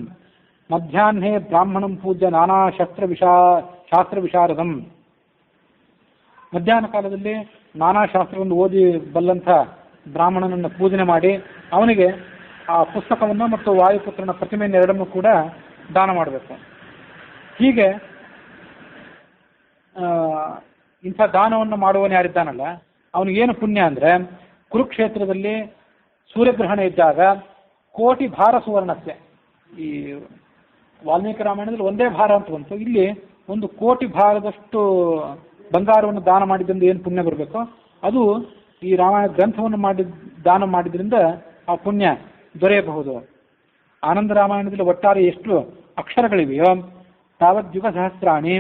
ಮಧ್ಯಾಹ್ನೇ ಬ್ರಾಹ್ಮಣಂ ಪೂಜ್ಯ ನಾನಾ ಶಾಸ್ತ್ರ ವಿಶಾರದಂ. ಮಧ್ಯಾಹ್ನ ಕಾಲದಲ್ಲಿ ನಾನಾ ಶಾಸ್ತ್ರವನ್ನು ಓದಿ ಬಲ್ಲಂಥ ಬ್ರಾಹ್ಮಣನನ್ನು ಪೂಜನೆ ಮಾಡಿ ಅವನಿಗೆ ಆ ಪುಸ್ತಕವನ್ನು ಮತ್ತು ವಾಯುಪುತ್ರನ ಪ್ರತಿಮೆಯನ್ನು ಎರಡನ್ನೂ ಕೂಡ ದಾನ ಮಾಡಬೇಕು. ಹೀಗೆ ಇಂಥ ದಾನವನ್ನು ಮಾಡುವವನು ಯಾರಿದ್ದಾನಲ್ಲ ಅವನಿಗೇನು ಪುಣ್ಯ ಅಂದರೆ ಕುರುಕ್ಷೇತ್ರದಲ್ಲಿ ಸೂರ್ಯಗ್ರಹಣ ಇದ್ದಾಗ 1,000,000 ಭಾರ ಸುವರ್ಣಕ್ಕೆ, ಈ ವಾಲ್ಮೀಕಿ ರಾಮಾಯಣದಲ್ಲಿ ಒಂದೇ ಭಾರ ಅಂತ ಬಂತು, ಇಲ್ಲಿ 1,000,000 ಭಾರದಷ್ಟು ಬಂಗಾರವನ್ನು ದಾನ ಮಾಡಿದ್ರಿಂದ ಏನು ಪುಣ್ಯ ಬರಬೇಕು ಅದು ಈ ರಾಮಾಯಣ ಗ್ರಂಥವನ್ನು ದಾನ ಮಾಡಿದ್ರಿಂದ ಆ ಪುಣ್ಯ ದೊರೆಯಬಹುದು. ಆನಂದ ರಾಮಾಯಣದಲ್ಲಿ ಒಟ್ಟಾರೆ ಎಷ್ಟು ಅಕ್ಷರಗಳಿವೆಯೋ ತಾವತ್ ಯುಗ ಸಹಸ್ರಾಣಿ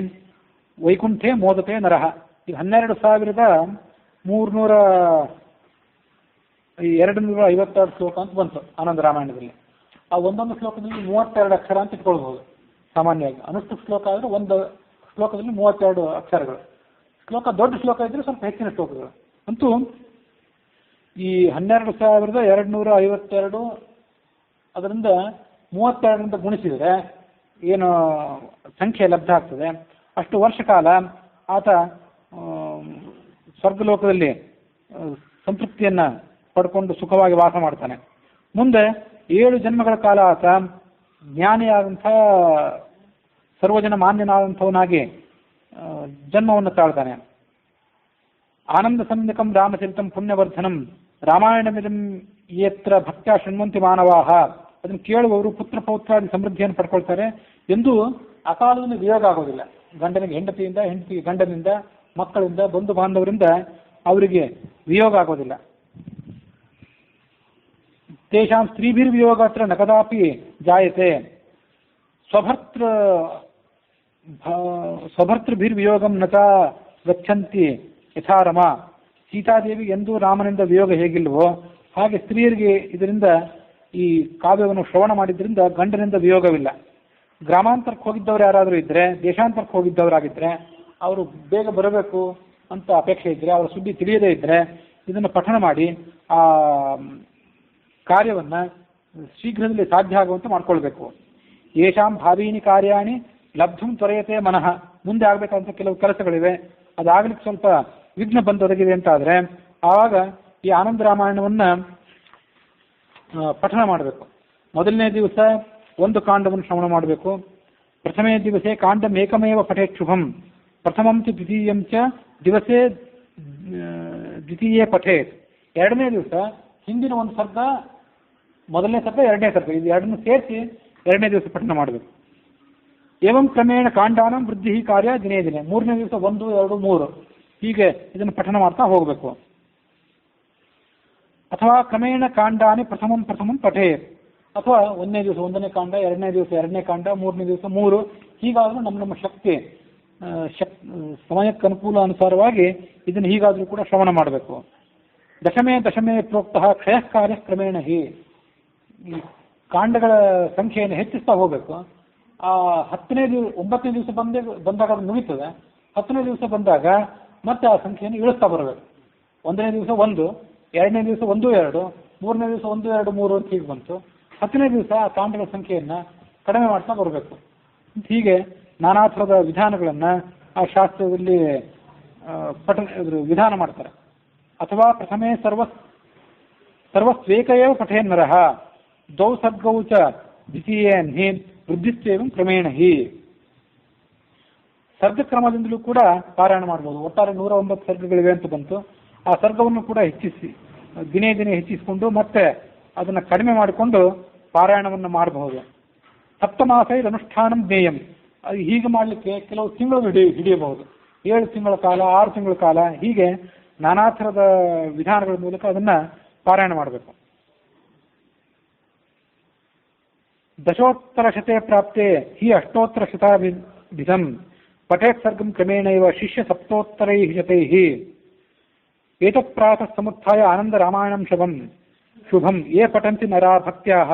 ವೈಕುಂಠೆ ಮೋದತೆ ನರಹ. ಈಗ 12,252 ಶ್ಲೋಕ ಅಂತ ಬಂತು ಆನಂದ ರಾಮಾಯಣದಲ್ಲಿ. ಆ ಒಂದೊಂದು ಶ್ಲೋಕದಲ್ಲಿ 32 ಅಕ್ಷರ ಅಂತ ಇಟ್ಕೊಳ್ಬಹುದು. ಸಾಮಾನ್ಯವಾಗಿ ಅನುಷ್ಠ ಶ್ಲೋಕ ಆದರೆ ಒಂದು ಶ್ಲೋಕದಲ್ಲಿ 32 ಅಕ್ಷರಗಳು. ಶ್ಲೋಕ ದೊಡ್ಡ ಶ್ಲೋಕ ಇದ್ರೆ ಸ್ವಲ್ಪ ಹೆಚ್ಚಿನ ಶ್ಲೋಕಗಳು. ಅಂತೂ ಈ 12,252 ಅದರಿಂದ 32ರಿಂದ ಗುಣಿಸಿದರೆ ಏನು ಸಂಖ್ಯೆ ಲಬ್ಧ ಆಗ್ತದೆ ಅಷ್ಟು ವರ್ಷ ಕಾಲ ಆತ ಸ್ವರ್ಗಲೋಕದಲ್ಲಿ ಸಂತೃಪ್ತಿಯನ್ನು ಪಡ್ಕೊಂಡು ಸುಖವಾಗಿ ವಾಸ ಮಾಡ್ತಾನೆ. ಮುಂದೆ 7 ಜನ್ಮಗಳ ಕಾಲ ಆತ ಜ್ಞಾನಿಯಾದಂಥ ಸರ್ವಜನ ಮಾನ್ಯನಾದಂಥವನಾಗಿ ಜನ್ಮವನ್ನು ತಾಳ್ತಾನೆ. ಆನಂದ ಸಂಧಿಕಂ ರಾಮಚರಿತಂ ಪುಣ್ಯವರ್ಧನಂ ರಾಮಾಯಣಮಿದಂ ಯತ್ರ ಭಕ್ತ್ಯಾ ಶೃಣ್ವಂತಿ ಮಾನವಾಹ, ಅದನ್ನು ಕೇಳುವವರು ಪುತ್ರ ಪೌತ್ರಾದಿ ಸಮೃದ್ಧಿಯನ್ನು ಪಡ್ಕೊಳ್ತಾರೆ. ಎಂದೂ ಅಕಾಲದಲ್ಲಿ ವಿಯೋಗ ಆಗೋದಿಲ್ಲ. ಗಂಡನಿಗೆ ಹೆಂಡತಿಯಿಂದ, ಹೆಂಡತಿಗೆ ಗಂಡನಿಂದ, ಮಕ್ಕಳಿಂದ, ಬಂಧು ಬಾಂಧವರಿಂದ ಅವರಿಗೆ ವಿಯೋಗ ಆಗೋದಿಲ್ಲ. ತೇಷಾಂ ಸ್ತ್ರೀಭಿರ್ವಿಯೋಗ ಅತ್ರ ನ ಕದಾಪಿ ಜಾಯತೆ ಸ್ವಭರ್ತೃಭಿರ್ವಿಯೋಗಂ ನ ಗಚ್ಚಂತಿ ಯಥಾ ರಮ. ಸೀತಾದೇವಿ ಎಂದೂ ರಾಮನಿಂದ ವಿಯೋಗ ಹೇಗಿಲ್ವೋ ಹಾಗೆ ಸ್ತ್ರೀಯರಿಗೆ ಇದರಿಂದ ಈ ಕಾವ್ಯವನ್ನು ಶ್ರವಣ ಮಾಡಿದ್ರಿಂದ ಗಂಡನಿಂದ ವಿಯೋಗವಿಲ್ಲ. ಗ್ರಾಮಾಂತರಕ್ಕೆ ಹೋಗಿದ್ದವರು ಯಾರಾದರೂ ಇದ್ದರೆ, ದೇಶಾಂತರಕ್ಕೆ ಹೋಗಿದ್ದವರಾಗಿದ್ದರೆ ಅವರು ಬೇಗ ಬರಬೇಕು ಅಂತ ಅಪೇಕ್ಷೆ ಇದ್ದರೆ, ಅವರ ಸುದ್ದಿ ತಿಳಿಯದೇ ಇದ್ದರೆ ಇದನ್ನು ಪಠಣ ಮಾಡಿ ಆ ಕಾರ್ಯವನ್ನು ಶೀಘ್ರದಲ್ಲಿ ಸಾಧ್ಯ ಆಗುವಂತೆ ಮಾಡ್ಕೊಳ್ಬೇಕು. ಯೇಷಾಂ ಭಾವೀನಿ ಕಾರ್ಯಾಣಿ ಲಬ್ಧುಂ ತ್ವರೆಯತೆ ಮನಃ. ಮುಂದೆ ಆಗಬೇಕಂತ ಕೆಲವು ಕೆಲಸಗಳಿವೆ, ಅದಾಗಲಿಕ್ಕೆ ಸ್ವಲ್ಪ ವಿಘ್ನ ಬಂದೊದಗಿದೆ ಅಂತಾದರೆ ಆವಾಗ ಈ ಆನಂದ ರಾಮಾಯಣವನ್ನು ಪಠಣ ಮಾಡಬೇಕು. ಮೊದಲನೇ ದಿವಸ 1 ಕಾಂಡವನ್ನು ಶ್ರವಣ ಮಾಡಬೇಕು. ಪ್ರಥಮೇ ದಿವಸೇ ಕಾಂಡಂ ಏಕಮೇವ ಪಠೇತ್ ಶುಭಂ, ಪ್ರಥಮಂ ಚ ದ್ವಿತೀಯಂ ಚ ದಿವಸೇ ದ್ವಿತೀಯೇ ಪಠೇತ್. 2ನೇ ದಿವಸ ಹಿಂದಿನ ಒಂದು ಸರ್ಗ, ಮೊದಲನೇ ಸರ್ಗ, 2ನೇ ಸರ್ಗ, ಇದು 2ನ್ನು ಸೇರಿಸಿ 2ನೇ ದಿವಸ ಪಠಣ ಮಾಡಬೇಕು. ಏವಂ ಕ್ರಮೇಣ ಕಾಂಡಾನಂ ವೃದ್ಧಿ ಕಾರ್ಯ ದಿನೇ ದಿನೇ. 3ನೇ ದಿವಸ 1, 2, 3 ಹೀಗೆ ಇದನ್ನು ಪಠಣ ಮಾಡ್ತಾ ಹೋಗಬೇಕು. ಅಥವಾ ಕ್ರಮೇಣ ಕಾಂಡಾನಿ ಪ್ರಥಮಂ ಪಠೇತ್, ಅಥವಾ 1ನೇ ದಿವಸ 1ನೇ ಕಾಂಡ, 2ನೇ ದಿವಸ 2ನೇ ಕಾಂಡ, 3ನೇ ದಿವಸ 3 ಹೀಗಾದರೂ ನಮ್ಮ ಶಕ್ತಿ ಸಮಯಕ್ಕೆ ಅನುಕೂಲ ಅನುಸಾರವಾಗಿ ಇದನ್ನು ಹೀಗಾದರೂ ಕೂಡ ಶ್ರವಣ ಮಾಡಬೇಕು. ದಶಮೇ ಪ್ರೋಕ್ತಃ ಕ್ಷಯ ಕಾರ್ಯ ಕ್ರಮೇಣ ಹಿ. ಈ ಕಾಂಡಗಳ ಸಂಖ್ಯೆಯನ್ನು ಹೆಚ್ಚಿಸ್ತಾ ಹೋಗಬೇಕು. 9ನೇ ದಿವಸ ಬಂದಾಗ ಅದು ಮುಗಿತದೆ. 10ನೇ ದಿವಸ ಬಂದಾಗ ಮತ್ತೆ ಆ ಸಂಖ್ಯೆಯನ್ನು ಇಳಿಸ್ತಾ ಬರಬೇಕು. 1ನೇ ದಿವಸ 1, 2ನೇ ದಿವಸ 1, 2, 3ನೇ ದಿವಸ 1, 2, 3 ಅಂತ ಹೀಗೆ ಬಂತು. 10ನೇ ದಿವಸ ಆ ಕಾಂಡಗಳ ಸಂಖ್ಯೆಯನ್ನು ಕಡಿಮೆ ಮಾಡ್ತಾ ಬರಬೇಕು. ಹೀಗೆ ನಾನಾ ಥರದ ವಿಧಾನಗಳನ್ನು ಆ ಶಾಸ್ತ್ರದಲ್ಲಿ ವಿಧಾನ ಮಾಡ್ತಾರೆ. ಅಥವಾ ಪ್ರಥಮೇ ಸರ್ವಸ್ವೇಕಯೇವ ಪಠೇನ್ನರಃ ದ್ವೌ ಸರ್ಗೌ ಚ ದ್ವಿತೀಯೇನ್ಹಿ ವೃದ್ಧಿಸ್ವೇವಂ ಕ್ರಮೇಣ ಹಿ. ಸರ್ಗಕ್ರಮದಿಂದಲೂ ಕೂಡ ಪಾರಾಯಣ ಮಾಡ್ಬೋದು. ಒಟ್ಟಾರೆ 109 ಸರ್ಗಗಳಿವೆ ಅಂತ ಬಂತು. ಆ ಸರ್ಗವನ್ನು ಕೂಡ ದಿನೇ ಹೆಚ್ಚಿಸಿಕೊಂಡು ಮತ್ತೆ ಅದನ್ನು ಕಡಿಮೆ ಮಾಡಿಕೊಂಡು ಪಾರಾಯಣವನ್ನು ಮಾಡಬಹುದು. ಸಪ್ತಮಾಸೈ ಅನುಷ್ಠಾನಂ ಜ್ಞೇಯಂ. ಅದು ಹೀಗೆ ಮಾಡಲಿಕ್ಕೆ ಕೆಲವು ತಿಂಗಳು ಹಿಡಿಯಬಹುದು. 7 ತಿಂಗಳ ಕಾಲ, 6 ತಿಂಗಳ ಕಾಲ, ಹೀಗೆ ನಾನಾ ಥರದ ವಿಧಾನಗಳ ಮೂಲಕ ಅದನ್ನು ಪಾರಾಯಣ ಮಾಡಬೇಕು. ದಶೋತ್ತರಶತೆ ಪ್ರಾಪ್ತೆ ಹಿ ಅಷ್ಟೋತ್ತರಶತಾಭಿಧಂ ಪಠೇತ್ ಸರ್ಗಂ ಕ್ರಮೇಣೈವ ಶಿಷ್ಯ ಸಪ್ತೋತ್ತರೈ ಶತೈಃ. ಏತತ್ ಪ್ರಾತಃ ಸಮುತ್ಥಾಯ ಆನಂದ ರಾಮಾಯಣಂ ಶುಭಂ ಯೇ ಪಠಂತಿ ನರಾ ಭಕ್ತ್ಯಾಹ.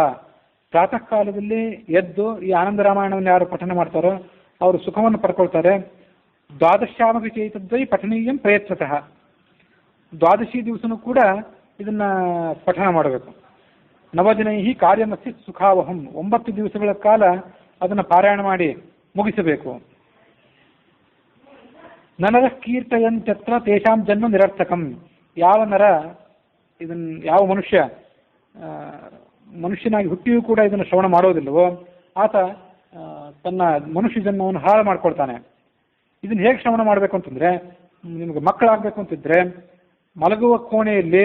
ಪ್ರಾತಃ ಕಾಲದಲ್ಲಿ ಎದ್ದು ಈ ಆನಂದ ರಾಮಾಯಣವನ್ನು ಯಾರು ಪಠನ ಮಾಡ್ತಾರೋ ಅವರು ಸುಖವನ್ನು ಪಡ್ಕೊಳ್ತಾರೆ. ದ್ವಾದಶ್ಯಾಮಪಿ ಚೈತದ್ವೈ ಪಠನೀಯಂ ಪ್ರಯತ್ನತಃ. ದ್ವಾದಶಿ ದಿವಸನೂ ಕೂಡ ಇದನ್ನ ಪಠನ ಮಾಡಬೇಕು. ನವದಿನೈ ಕಾರ್ಯಮಸ್ತಿ ಸುಖಾವಹಂ. 9 ದಿವಸಗಳ ಕಾಲ ಅದನ್ನು ಪಾರಾಯಣ ಮಾಡಿ ಮುಗಿಸಬೇಕು. ನನರ ಕೀರ್ತಯಂತ್ಯತ್ರ ತೇಷಾಂ ಜನ್ಮ ನಿರರ್ಥಕಂ. ಯಾವ ಮನುಷ್ಯನಾಗಿ ಹುಟ್ಟಿಯೂ ಕೂಡ ಇದನ್ನು ಶ್ರವಣ ಮಾಡೋದಿಲ್ಲವೋ ಆತ ತನ್ನ ಮನುಷ್ಯ ಜನ್ಮವನ್ನು ಹಾಳು ಮಾಡ್ಕೊಳ್ತಾನೆ. ಇದನ್ನು ಹೇಗೆ ಶ್ರವಣ ಮಾಡಬೇಕು ಅಂತಂದ್ರೆ, ನಿಮಗೆ ಮಕ್ಕಳಾಗಬೇಕು ಅಂತಿದ್ರೆ ಮಲಗುವ ಕೋಣೆಯಲ್ಲಿ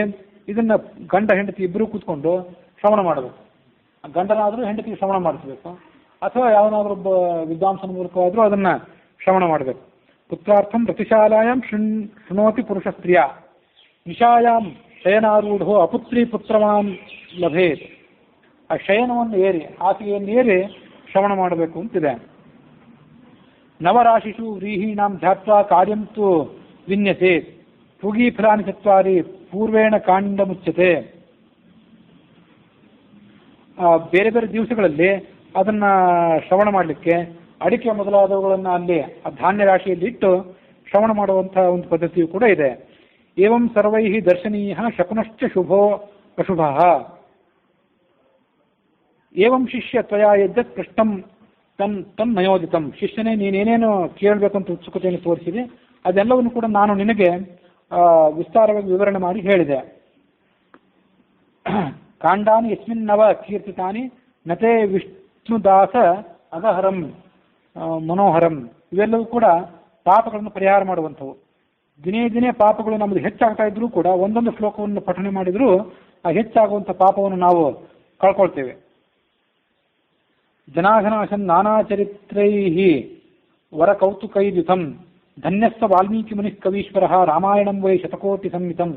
ಇದನ್ನು ಗಂಡ ಹೆಂಡತಿ ಇಬ್ಬರೂ ಕೂತ್ಕೊಂಡು ಶ್ರವಣ ಮಾಡಬೇಕು. ಗಂಡನಾದರೂ ಹೆಂಡತಿಗೆ ಶ್ರವಣ ಮಾಡಿಸಬೇಕು, ಅಥವಾ ಯಾವನಾದ್ರೂ ಒಬ್ಬ ವಿದ್ವಾಂಸನ ಮೂಲಕವಾದರೂ ಅದನ್ನು ಶ್ರವಣ ಮಾಡಬೇಕು. ಪುತ್ರಾರ್ಥಂ ಪ್ರತಿಶಾಲಾಯಾಂ ಶೃಣೋತಿ ಪುರುಷ ಸ್ತ್ರೀಯ ನಿಶಾಯಾಂ ಶಯನಾರೂಢೋ ಅಪುತ್ರಿ ಪುತ್ರವಾನ್ ಲಭೇತ್. ಆ ಶಯನವನ್ನು ಏರಿ, ಹಾಸಿಗೆಯನ್ನು ಏರಿ ಶ್ರವಣ ಮಾಡಬೇಕು ಅಂತಿದೆ. ನವರಾಶಿಷು ವ್ರೀಹೀಣಾಂ ಧ್ಯಾತ್ವಾ ಕಾರ್ಯಂ ತು ವಿನ್ಯತೆ ಪೂಗೀಫಲಾನಿ ಚತ್ವಾರಿ ಪೂರ್ವೇಣ ಕಾಂಡ ಮುಚ್ಯತೆ. ಬೇರೆ ಬೇರೆ ದಿವಸಗಳಲ್ಲಿ ಅದನ್ನ ಶ್ರವಣ ಮಾಡಲಿಕ್ಕೆ ಅಡಿಕೆ ಮೊದಲಾದವುಗಳನ್ನು ಅಲ್ಲಿ ಆ ಧಾನ್ಯ ರಾಶಿಯಲ್ಲಿ ಇಟ್ಟು ಶ್ರವಣ ಮಾಡುವಂತಹ ಒಂದು ಪದ್ಧತಿಯು ಕೂಡ ಇದೆ. ಏವಂ ಸರ್ವೈ ದರ್ಶನೀಯ ಶಕುನಶ್ಚ ಶುಭೋ ಅಶುಭ. ಏವಂ ಶಿಷ್ಯ ತ್ವಯಾ ಯದ್ಯತ್ ಪೃಷ್ಟಂ ತನ್ ನಯೋಜಿತಂ. ಶಿಷ್ಯನೇ ನೀನೇನೇನು ಕೇಳಬೇಕು ಅಂತ ಉತ್ಸುಕತೆಯನ್ನು ತೋರಿಸಿದೆ ಅದೆಲ್ಲವನ್ನು ಕೂಡ ನಾನು ನಿನಗೆ ವಿಸ್ತಾರವಾಗಿ ವಿವರಣೆ ಮಾಡಿ ಹೇಳಿದೆ. ಕಾಂಡಾನಿ ಯಸ್ಮಿನ್ನವ ಕೀರ್ತಿತಾನಿ ನತೆ ವಿಷ್ಣುದಾಸ ಅಗಹರಂ ಮನೋಹರಂ, ಇವೆಲ್ಲವೂ ಕೂಡ ಪಾಪಗಳನ್ನು ಪರಿಹಾರ ಮಾಡುವಂಥವು. ದಿನೇ ದಿನೇ ಪಾಪಗಳು ನಮ್ಮದು ಹೆಚ್ಚಾಗ್ತಾ ಇದ್ರೂ ಕೂಡ ಒಂದೊಂದು ಶ್ಲೋಕವನ್ನು ಪಠನೆ ಮಾಡಿದರೂ ಆ ಹೆಚ್ಚಾಗುವಂಥ ಪಾಪವನ್ನು ನಾವು ಕಳ್ಕೊಳ್ತೇವೆ. ಜನಾಘನಾಶನ್ ನಾನಾ ಚರಿತ್ರೈ ವರ ಕೌತುಕೈದ್ಯುತಂ ಧನ್ಯಸ್ಥ ವಾಲ್ಮೀಕಿ ಮುನಿಃ ಕವೀಶ್ವರ ರಾಮಾಯಣಂ ವೈ ಶತಕೋಟಿ ಸಂಹಿತಂ.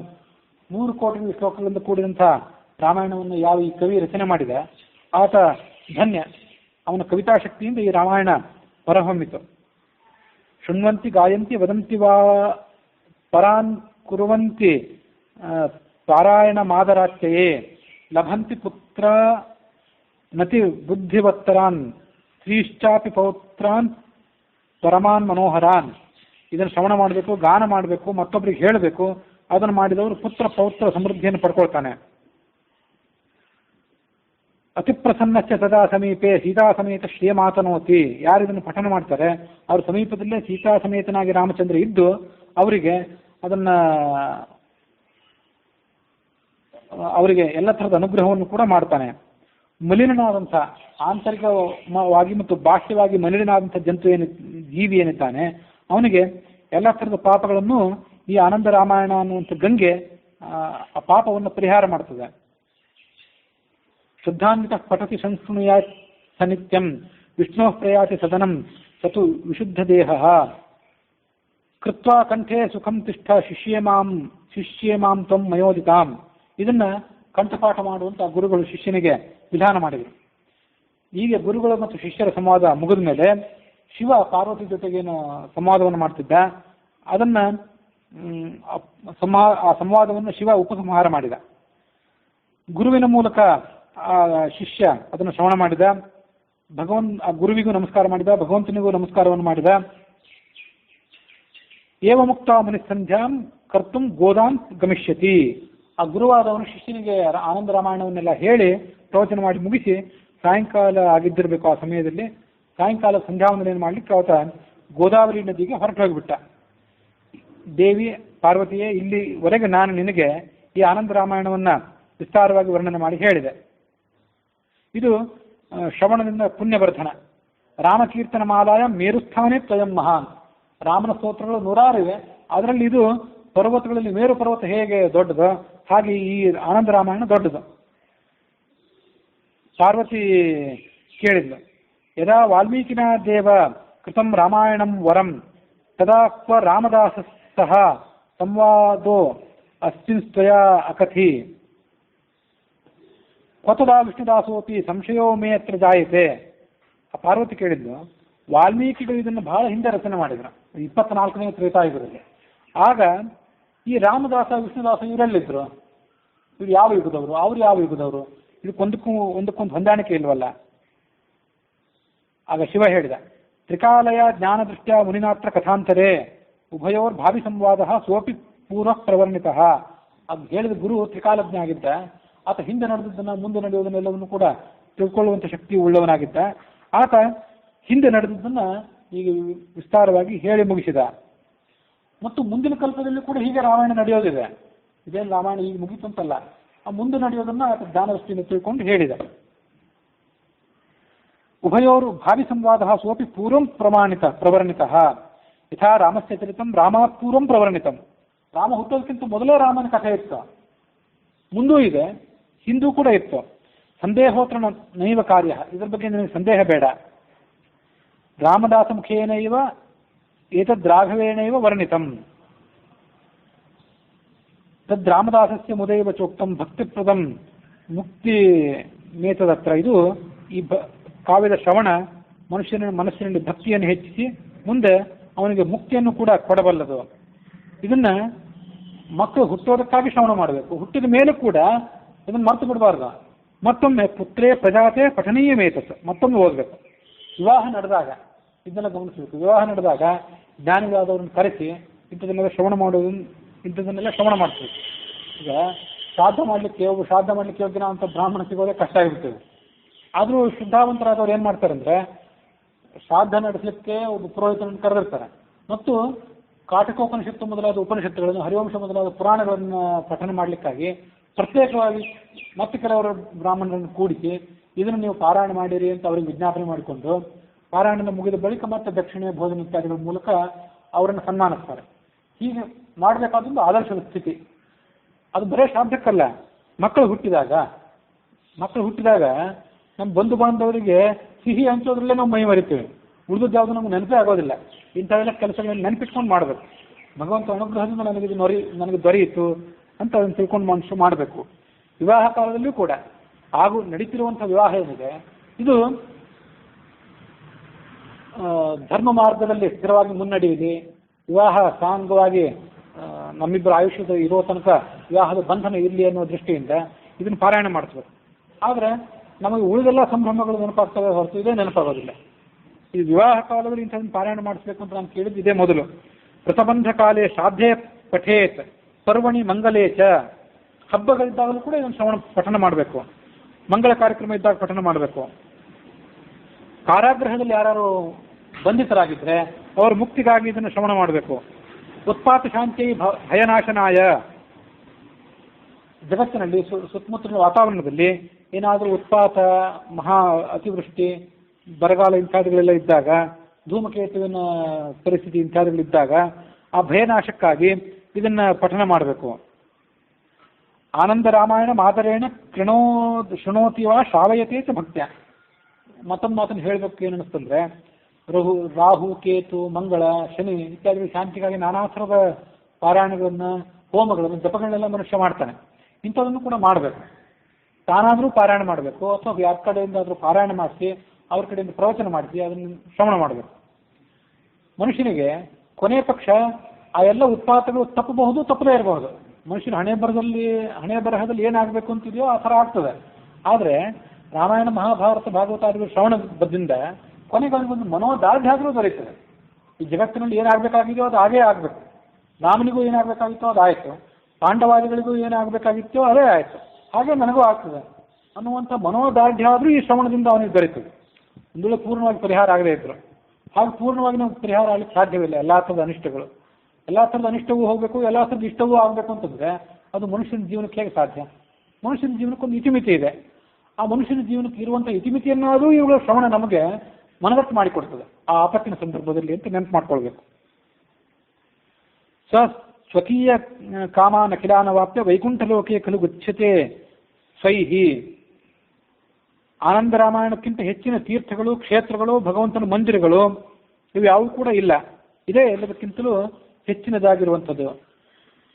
100 ಕೋಟಿ ಶ್ಲೋಕಗಳಿಂದ ಕೂಡಿದಂಥ ರಾಮಾಯಣವನ್ನು ಯಾವ ಈ ಕವಿ ರಚನೆ ಮಾಡಿದ ಆತ ಧನ್ಯ. ಅವನ ಕವಿತಾಶಕ್ತಿಯಿಂದ ಈ ರಾಮಾಯಣ ಹೊರಹೊಮ್ಮಿತು. ಶೃಣ್ವಂತಿ ಗಾಯಂತಿ ವದಂತಿ ವಾ ಪರಾನ್ ಕುರುವಂತಿ ಪಾರಾಯಣ ಮಾದರಾತ್ಯಯೇ ಲಭಂತಿ ಪುತ್ರ ನತಿ ಬುದ್ಧಿವತ್ತರಾನ್ ಸ್ತ್ರೀಶ್ಚಾಪಿ ಪೌತ್ರಾನ್ ಪರಮಾನ್ ಮನೋಹರಾನ್. ಇದನ್ನು ಶ್ರವಣ ಮಾಡಬೇಕು, ಗಾನ ಮಾಡಬೇಕು, ಮತ್ತೊಬ್ಬರಿಗೆ ಹೇಳಬೇಕು. ಅದನ್ನು ಮಾಡಿದವರು ಪುತ್ರ ಪೌತ್ರ ಸಮೃದ್ಧಿಯನ್ನು ಪಡ್ಕೊಳ್ತಾನೆ. ಅತಿ ಪ್ರಸನ್ನಶ್ಚ ಸದಾ ಸಮೀಪೆ ಸೀತಾ ಸಮೇತ ಶ್ರೇಯಮಾತನೋತಿ. ಯಾರು ಇದನ್ನು ಪಠನ ಮಾಡ್ತಾರೆ ಅವ್ರ ಸಮೀಪದಲ್ಲೇ ಸೀತಾ ಸಮೇತನಾಗಿ ರಾಮಚಂದ್ರ ಇದ್ದು ಅವರಿಗೆ ಅವರಿಗೆ ಎಲ್ಲ ಥರದ ಅನುಗ್ರಹವನ್ನು ಕೂಡ ಮಾಡ್ತಾನೆ. ಮಲಿನನಾದಂಥ ಆಂತರಿಕವಾಗಿ ಮತ್ತು ಬಾಹ್ಯವಾಗಿ ಮಲಿನನಾದಂಥ ಜೀವಿ ಏನಿದ್ದಾನೆ ಅವನಿಗೆ ಎಲ್ಲ ಥರದ ಪಾಪಗಳನ್ನು ಈ ಆನಂದ ರಾಮಾಯಣ ಅನ್ನುವಂಥ ಗಂಗೆ ಆ ಪಾಪವನ್ನು ಪರಿಹಾರ ಮಾಡ್ತದೆ. ಶುದ್ಧಾನ್ವಿತ ಪಠತಿ ಸಂಸ್ಕೃಣುಯಾ ಸನಿತ್ಯಂ ವಿಷ್ಣು ಪ್ರಯಾತಿ ಸದನಂ ಸತು ವಿಶುದ್ಧ ದೇಹ ಕೃತ್ವಾ ಕಂಠೆ ಸುಖಂ ತಿಷ್ಠ ಶಿಷ್ಯೇ ಮಾಂ ತ್ವಂ ಮಯೋದಿತಾಂ. ಇದನ್ನ ಕಂಠಪಾಠ ಮಾಡುವಂತ ಗುರುಗಳು ಶಿಷ್ಯನಿಗೆ ವಿಧಾನ ಮಾಡಿದರು. ಹೀಗೆ ಗುರುಗಳು ಮತ್ತು ಶಿಷ್ಯರ ಸಂವಾದ ಮುಗಿದ ಮೇಲೆ ಶಿವ ಪಾರ್ವತಿ ಜೊತೆಗೇನು ಸಂವಾದವನ್ನು ಮಾಡ್ತಿದ್ದ ಅದನ್ನ ಆ ಸಂವಾದವನ್ನು ಶಿವ ಉಪಸಂಹಾರ ಮಾಡಿದ. ಗುರುವಿನ ಮೂಲಕ ಆ ಶಿಷ್ಯ ಅದನ್ನು ಶ್ರವಣ ಮಾಡಿದ. ಆ ಗುರುವಿಗೂ ನಮಸ್ಕಾರ ಮಾಡಿದ, ಭಗವಂತನಿಗೂ ನಮಸ್ಕಾರವನ್ನು ಮಾಡಿದ. ಏವ ಮುಕ್ತ ಮುನಿಸಂಧ್ಯಾಂ ಕರ್ತುಂ ಗೋದಾಂ ಗಮಿಷ್ಯತಿ. ಆ ಗುರುವಾದವನು ಶಿಷ್ಯನಿಗೆ ಆನಂದ ರಾಮಾಯಣವನ್ನೆಲ್ಲ ಹೇಳಿ ಪ್ರವಚನ ಮಾಡಿ ಮುಗಿಸಿ ಸಾಯಂಕಾಲ ಆಗಿದ್ದಿರಬೇಕು. ಆ ಸಮಯದಲ್ಲಿ ಸಾಯಂಕಾಲ ಸಂಧ್ಯಾವಂದನೆಯನ್ನು ಮಾಡಲಿಕ್ಕೆ ಅವತ ಗೋದಾವರಿ ನದಿಗೆ ಹೊರಟು ಹೋಗಿಬಿಟ್ಟ. ದೇವಿ ಪಾರ್ವತಿಯೇ, ಇಲ್ಲಿವರೆಗೆ ನಾನು ನಿನಗೆ ಈ ಆನಂದ ರಾಮಾಯಣವನ್ನ ವಿಸ್ತಾರವಾಗಿ ವರ್ಣನೆ ಮಾಡಿ ಹೇಳಿದೆ. ಇದು ಶ್ರವಣದಿಂದ ಪುಣ್ಯವರ್ಧನ. ರಾಮಕೀರ್ತನ ಮಾಲಾಯ ಮೇರುಸ್ಥಾನೇ ತ್ವಯಂ ಮಹಾನ್. ರಾಮನ ಸ್ತೋತ್ರಗಳು 106 ಇವೆ. ಅದರಲ್ಲಿ ಇದು ಪರ್ವತಗಳಲ್ಲಿ ಮೇರು ಪರ್ವತ ಹೇಗೆ ದೊಡ್ಡದು ಹಾಗೆ ಈ ಆನಂದ ರಾಮಾಯಣ ದೊಡ್ಡದು. ಪಾರ್ವತಿ ಕೇಳಿದ್ಲು, ಯದಾ ವಾಲ್ಮೀಕಿನ ದೇವ ಕೃತಂ ರಾಮಾಯಣಂ ವರಂ ತದಾ ಕ್ವ ರಾಮದಾಸ ಸಹ ಸಂವಾದೋ ಅಸ್ಮಿನ್ ತ್ವಯಾ ಅಕಥಿ ಕ್ವತದಾ ವಿಷ್ಣುದಾಸೋಪಿ ಸಂಶಯೋ ಮೇ ಅತ್ರ ಜಾಯತೆ. ಆ ಪಾರ್ವತಿ ಕೇಳಿದ್ಲು, ವಾಲ್ಮೀಕಿಗಳು ಇದನ್ನು ಬಹಳ ಹಿಂದೆ ರಚನೆ ಮಾಡಿದ್ರು, 24ನೇ ತ್ರೇತಾಯುಗದಲ್ಲಿ. ಆಗ ಈ ರಾಮದಾಸ ವಿಷ್ಣುದಾಸ ಇವರೆಲ್ಲಿದ್ರು? ಇವ್ರು ಯಾವ ಯುಗದವರು, ಅವ್ರು ಯಾವ ಯುಗದವರು? ಒಂದಕ್ಕೊಂದು ಹೊಂದಾಣಿಕೆ ಇಲ್ವಲ್ಲ. ಆಗ ಶಿವ ಹೇಳಿದ, ತ್ರಿಕಾಲಯ ಜ್ಞಾನದೃಷ್ಟ್ಯಾ ಮುನಿನಾತ್ರ ಕಥಾಂತರೇ ಉಭಯೋರ್ ಭಾವಿ ಸಂವಾದ ಸೋಪಿ ಪೂರ್ವ ಪ್ರವರ್ಣಿತ. ಅದು ಹೇಳಿದ ಗುರು ತ್ರಿಕಾಲಜ್ಞ ಆಗಿದ್ದ. ಆತ ಹಿಂದೆ ನಡೆದದ್ದನ್ನ ಮುಂದೆ ನಡೆಯುವುದನ್ನೆಲ್ಲವನ್ನು ಕೂಡ ತಿಳ್ಕೊಳ್ಳುವಂಥ ಶಕ್ತಿ ಉಳ್ಳವನಾಗಿದ್ದ. ಆತ ಹಿಂದೆ ನಡೆದದ್ದನ್ನ ಈಗ ವಿಸ್ತಾರವಾಗಿ ಹೇಳಿ ಮುಗಿಸಿದ. ಮತ್ತು ಮುಂದಿನ ಕಲ್ಪದಲ್ಲಿ ಕೂಡ ಹೀಗೆ ರಾಮಾಯಣ ನಡೆಯೋದಿದೆ. ಇದೇನು ರಾಮಾಯಣ ಈಗ ಮುಗಿತಂತಲ್ಲ, ಆ ಮುಂದೆ ನಡೆಯೋದನ್ನ ಆತ ಜ್ಞಾನದೃಷ್ಟಿಯಿಂದ ತಿಳ್ಕೊಂಡು ಹೇಳಿದ. ಉಭಯೋರು ಭಾವಿ ಸಂವಾದ ಸೋಪಿ ಪೂರ್ವಂ ಪ್ರವರ್ಣಿತ ಯಥಾ ರಾಮಸ್ಯ ಚರಿತಂ ರಾಮಾತ್ ಪೂರ್ವಂ ಪ್ರವರ್ಣಿತಂ. ರಾಮ ಹುಟ್ಟೋದಕ್ಕಿಂತ ಮೊದಲೇ ರಾಮನ ಕಥೆ ಇತ್ತು, ಮುಂದೂ ಇದೆ, ಹಿಂದೂ ಕೂಡ ಇತ್ತು. ಸಂದೇಹೋತ್ರ ನೈವ ಕಾರ್ಯ, ಇದರ ಬಗ್ಗೆ ನನಗೆ ಸಂದೇಹ ಬೇಡ. ರಾಮದಾಸ ಮುಖೇನೈವ ಏತದ್ರಾಘವೇಣೈವ ವರ್ಣಿತಂ ತದ್ರಾಮದಾಸಸ್ಯ ಮುದೈವ ಚೋಕ್ತಂ ಭಕ್ತಿಪ್ರದಂ ಮುಕ್ತಿ ಮೇತದತ್ರ. ಇದು ಈ ಕಾವ್ಯದ ಶ್ರವಣ ಮನಸ್ಸಿನಲ್ಲಿ ಭಕ್ತಿಯನ್ನು ಹೆಚ್ಚಿಸಿ ಮುಂದೆ ಅವನಿಗೆ ಮುಕ್ತಿಯನ್ನು ಕೂಡ ಕೊಡಬಲ್ಲದು. ಇದನ್ನ ಮಕ್ಕಳು ಹುಟ್ಟೋದಕ್ಕಾಗಿ ಶ್ರವಣ ಮಾಡಬೇಕು, ಹುಟ್ಟಿದ ಮೇಲೆ ಕೂಡ ಇದನ್ನು ಮರೆತು ಬಿಡಬಾರ್ದು. ಮತ್ತೊಮ್ಮೆ ಪುತ್ರೇ ಪ್ರಜಾತೆ ಪಠನೀಯ ಮೇತಸ್, ಮತ್ತೊಮ್ಮೆ ಓದಬೇಕು. ವಿವಾಹ ನಡೆದಾಗ ಇದನ್ನೆಲ್ಲ ಗಮನಿಸಬೇಕು. ವಿವಾಹ ನಡೆದಾಗ ಜ್ಞಾನಿಗಳಾದವ್ರನ್ನ ಕರೆಸಿ ಇಂಥದನ್ನೆಲ್ಲ ಶ್ರವಣ ಮಾಡ್ತೀವಿ. ಈಗ ಶ್ರಾದ್ದ ಮಾಡಲಿಕ್ಕೆ ಯೋಗ್ಯನ ಅಂತ ಬ್ರಾಹ್ಮಣ ಸಿಗೋದೇ ಕಷ್ಟ ಆಗಿಬಿಡ್ತದೆ. ಆದರೂ ಶುದ್ಧಾವಂತರಾದವ್ರು ಏನು ಮಾಡ್ತಾರೆ ಅಂದರೆ ಶ್ರಾದ್ದ ನಡೆಸಲಿಕ್ಕೆ ಒಬ್ಬ ಪುರೋಹಿತನನ್ನು ಕರೆದಿರ್ತಾರೆ ಮತ್ತು ಕಾಟಕೋಪನಿಷತ್ತು ಮೊದಲಾದ ಉಪನಿಷತ್ತುಗಳನ್ನು, ಹರಿವಂಶ ಮೊದಲಾದ ಪುರಾಣಗಳನ್ನು ಪಠನ ಮಾಡಲಿಕ್ಕಾಗಿ ಪ್ರತ್ಯೇಕವಾಗಿ ಮತ್ತೆ ಕೆಲವರು ಬ್ರಾಹ್ಮಣರನ್ನು ಕೂಡಿಸಿ ಇದನ್ನು ನೀವು ಪಾರಾಯಣ ಮಾಡಿರಿ ಅಂತ ಅವರಿಗೆ ವಿಜ್ಞಾಪನೆ ಮಾಡಿಕೊಂಡು ಪಾರಾಯಣದ ಮುಗಿದ ಬಳಿಕ ಮತ್ತೆ ದಕ್ಷಿಣೆ ಭೋಜನ ಇತ್ಯಾದಿಗಳ ಮೂಲಕ ಅವರನ್ನು ಸನ್ಮಾನಿಸ್ತಾರೆ. ಹೀಗೆ ಮಾಡಬೇಕಾದೊಂದು ಆದರ್ಶದ ಸ್ಥಿತಿ. ಅದು ಬರೇ ಶಾಬ್ದಕ್ಕಲ್ಲ, ಮಕ್ಕಳು ಹುಟ್ಟಿದಾಗ ನಮ್ಮ ಬಂಧು ಬಾಂಧವರಿಗೆ ಸಿಹಿ ಹಂಚೋದ್ರಲ್ಲೇ ನಾವು ಮೈ ಮರಿತೀವಿ. ಉಳಿದದ್ದು ಯಾವುದು ನಮ್ಗೆ ನೆನಪೇ ಆಗೋದಿಲ್ಲ. ಇಂಥವೆಲ್ಲ ಕೆಲಸಗಳನ್ನು ನೆನಪಿಟ್ಕೊಂಡು ಮಾಡಬೇಕು. ಭಗವಂತ ಅನುಗ್ರಹದಿಂದ ನನಗೆ ದೊರೆಯಿತು ಅಂತ ಅದನ್ನು ತಿಳ್ಕೊಂಡು ಮನುಷ್ಯ ಮಾಡಬೇಕು. ವಿವಾಹ ಕಾಲದಲ್ಲಿಯೂ ಕೂಡ ನಡೀತಿರುವಂಥ ವಿವಾಹ ಏನಿದೆ ಇದು ಧರ್ಮ ಮಾರ್ಗದಲ್ಲಿ ಸ್ಥಿರವಾಗಿ ಮುನ್ನಡೆಯಲಿ, ವಿವಾಹ ಸಾಂಗವಾಗಿ ನಮ್ಮಿಬ್ಬರ ಆಯುಷ್ಯದ ಇರೋ ತನಕ ವಿವಾಹದ ಬಂಧನ ಇರಲಿ ಅನ್ನೋ ದೃಷ್ಟಿಯಿಂದ ಇದನ್ನು ಪಾರಾಯಣ ಮಾಡಿಸ್ಬೇಕು. ಆದರೆ ನಮಗೆ ಉಳಿದೆಲ್ಲ ಸಂಭ್ರಮಗಳು ನೆನಪಾಗ್ತವೆ ಹೊರತು ಇದೇ ನೆನಪಾಗೋದಿಲ್ಲ. ಈ ವಿವಾಹ ಕಾಲದಲ್ಲಿ ಇಂಥದನ್ನು ಪಾರಾಯಣ ಮಾಡಿಸ್ಬೇಕು ಅಂತ ನಾನು ಕೇಳಿದ್ದು ಇದೇ ಮೊದಲು. ಕೃತಬಂಧ ಕಾಲೇ ಶ್ರಾದ್ಧೇ ಪಠೇತ್ ಪರ್ವಣಿ ಮಂಗಲೇಚ. ಹಬ್ಬಗಳಿದ್ದಾಗಲೂ ಕೂಡ ಇದನ್ನು ಪಠನ ಮಾಡಬೇಕು. ಮಂಗಳ ಕಾರ್ಯಕ್ರಮ ಇದ್ದಾಗ ಪಠನ ಮಾಡಬೇಕು. ಕಾರಾಗೃಹದಲ್ಲಿ ಯಾರು ಬಂಧಿತರಾಗಿದ್ದರೆ ಅವರ ಮುಕ್ತಿಗಾಗಿ ಇದನ್ನು ಶ್ರವಣ ಮಾಡಬೇಕು. ಉತ್ಪಾತ ಶಾಂತಿ ಭಯನಾಶನಾಯ. ಜಗತ್ತಿನಲ್ಲಿ ಸುತ್ತಮುತ್ತಲಿನ ವಾತಾವರಣದಲ್ಲಿ ಏನಾದರೂ ಉತ್ಪಾತ, ಮಹಾ ಅತಿವೃಷ್ಟಿ, ಬರಗಾಲ ಇತ್ಯಾದಿಗಳೆಲ್ಲ ಇದ್ದಾಗ, ಧೂಮಕೇತುವಿನ ಪರಿಸ್ಥಿತಿ ಇತ್ಯಾದಿಗಳಿದ್ದಾಗ ಆ ಭಯನಾಶಕ್ಕಾಗಿ ಇದನ್ನ ಪಠನ ಮಾಡಬೇಕು. ಆನಂದ ರಾಮಾಯಣ ಮಾದರೇಣ ಶೃಣೋತಿವಾ ಶ್ರಾವಯತೆ ಚ ಭಕ್ತ್ಯ. ಮತ್ತೊಂದು ಮಾತನ್ನು ಹೇಳಬೇಕು ಏನು ಅನಿಸ್ತಂದ್ರೆ, ರಾಹು, ಕೇತು, ಮಂಗಳ, ಶನಿ ಇತ್ಯಾದಿ ಶಾಂತಿಗಾಗಿ ನಾನಾ ಥರದ ಪಾರಾಯಣಗಳನ್ನು, ಹೋಮಗಳನ್ನು, ಜಪಗಳನ್ನೆಲ್ಲ ಮನುಷ್ಯ ಮಾಡ್ತಾನೆ. ಇಂಥದನ್ನು ಕೂಡ ಮಾಡಬೇಕು. ತಾನಾದರೂ ಪಾರಾಯಣ ಮಾಡಬೇಕು ಅಥವಾ ಯಾರ ಕಡೆಯಿಂದ ಆದರೂ ಪಾರಾಯಣ ಮಾಡಿಸಿ ಅವ್ರ ಕಡೆಯಿಂದ ಪ್ರವಚನ ಮಾಡಿಸಿ ಅದನ್ನು ಶ್ರವಣ ಮಾಡಬೇಕು. ಮನುಷ್ಯನಿಗೆ ಕೊನೆ ಪಕ್ಷ ಆ ಎಲ್ಲ ಉತ್ಪಾತಗಳು ತಪ್ಪಬಹುದು, ತಪ್ಪದೇ ಇರಬಹುದು. ಮನುಷ್ಯನ ಹಣೆ ಬರಹದಲ್ಲಿ ಏನಾಗಬೇಕು ಅಂತಿದೆಯೋ ಆ ಥರ ಆಗ್ತದೆ. ಆದರೆ ರಾಮಾಯಣ, ಮಹಾಭಾರತ, ಭಾಗವತಾದಿಗಳು ಶ್ರವಣ ಬದ್ದಿಂದ ಕೊನೆಗೆ ಒಂದು ಮನೋದಾರ್ಢ್ಯ ಆಗಲೂ ದೊರೆಯುತ್ತದೆ. ಈ ಜಗತ್ತಿನಲ್ಲಿ ಏನಾಗಬೇಕಾಗಿದೆಯೋ ಅದು ಹಾಗೇ ಆಗಬೇಕು. ರಾಮನಿಗೂ ಏನಾಗಬೇಕಾಗಿತ್ತೋ ಅದಾಯಿತು, ಪಾಂಡವಾದಿಗಳಿಗೂ ಏನಾಗಬೇಕಾಗಿತ್ತೋ ಅದೇ ಆಯಿತು, ಹಾಗೆ ನನಗೂ ಆಗ್ತದೆ ಅನ್ನುವಂಥ ಮನೋದಾರ್ಢ್ಯ ಆದರೂ ಈ ಶ್ರವಣದಿಂದ ಅವನಿಗೆ ದೊರೆಯುತ್ತದೆ. ಒಂದು ವೇಳೆ ಪೂರ್ಣವಾಗಿ ಪರಿಹಾರ ಆಗದೇ ಇದ್ರು, ಹಾಗೆ ಪೂರ್ಣವಾಗಿ ನಮ್ಗೆ ಪರಿಹಾರ ಆಗಲಿಕ್ಕೆ ಸಾಧ್ಯವಿಲ್ಲ. ಎಲ್ಲ ಥರದ ಅನಿಷ್ಟವೂ ಹೋಗಬೇಕು, ಎಲ್ಲ ಥರದ ಇಷ್ಟವೂ ಆಗಬೇಕು ಅಂತಂದರೆ ಅದು ಮನುಷ್ಯನ ಜೀವನಕ್ಕೆ ಹೇಗೆ ಸಾಧ್ಯ? ಮನುಷ್ಯನ ಜೀವನಕ್ಕೊಂದು ಇತಿಮಿತಿ ಇದೆ. ಆ ಮನುಷ್ಯನ ಜೀವನಕ್ಕೆ ಇರುವಂಥ ಇತಿಮಿತಿಯನ್ನಾದರೂ ಇವುಗಳ ಶ್ರವಣ ನಮಗೆ ಮನದಟ್ಟು ಮಾಡಿಕೊಡ್ತದೆ ಆ ಆಪತ್ತಿನ ಸಂದರ್ಭದಲ್ಲಿ ಅಂತ ನೆನಪು ಮಾಡ್ಕೊಳ್ಬೇಕು. ಸ್ವಕೀಯ ಕಾಮಾನ ಕಿಲಾನವಾಪ್ಯ ವೈಕುಂಠಲೋಕೆ ಖಲು ಗಚ್ಚತೆ ಸ್ವೈಹಿ. ಆನಂದ ರಾಮಾಯಣಕ್ಕಿಂತ ಹೆಚ್ಚಿನ ತೀರ್ಥಗಳು, ಕ್ಷೇತ್ರಗಳು, ಭಗವಂತನ ಮಂದಿರಗಳು ಇವು ಯಾವೂ ಕೂಡ ಇಲ್ಲ. ಇದೇ ಎಲ್ಲದಕ್ಕಿಂತಲೂ ಹೆಚ್ಚಿನದಾಗಿರುವಂಥದ್ದು.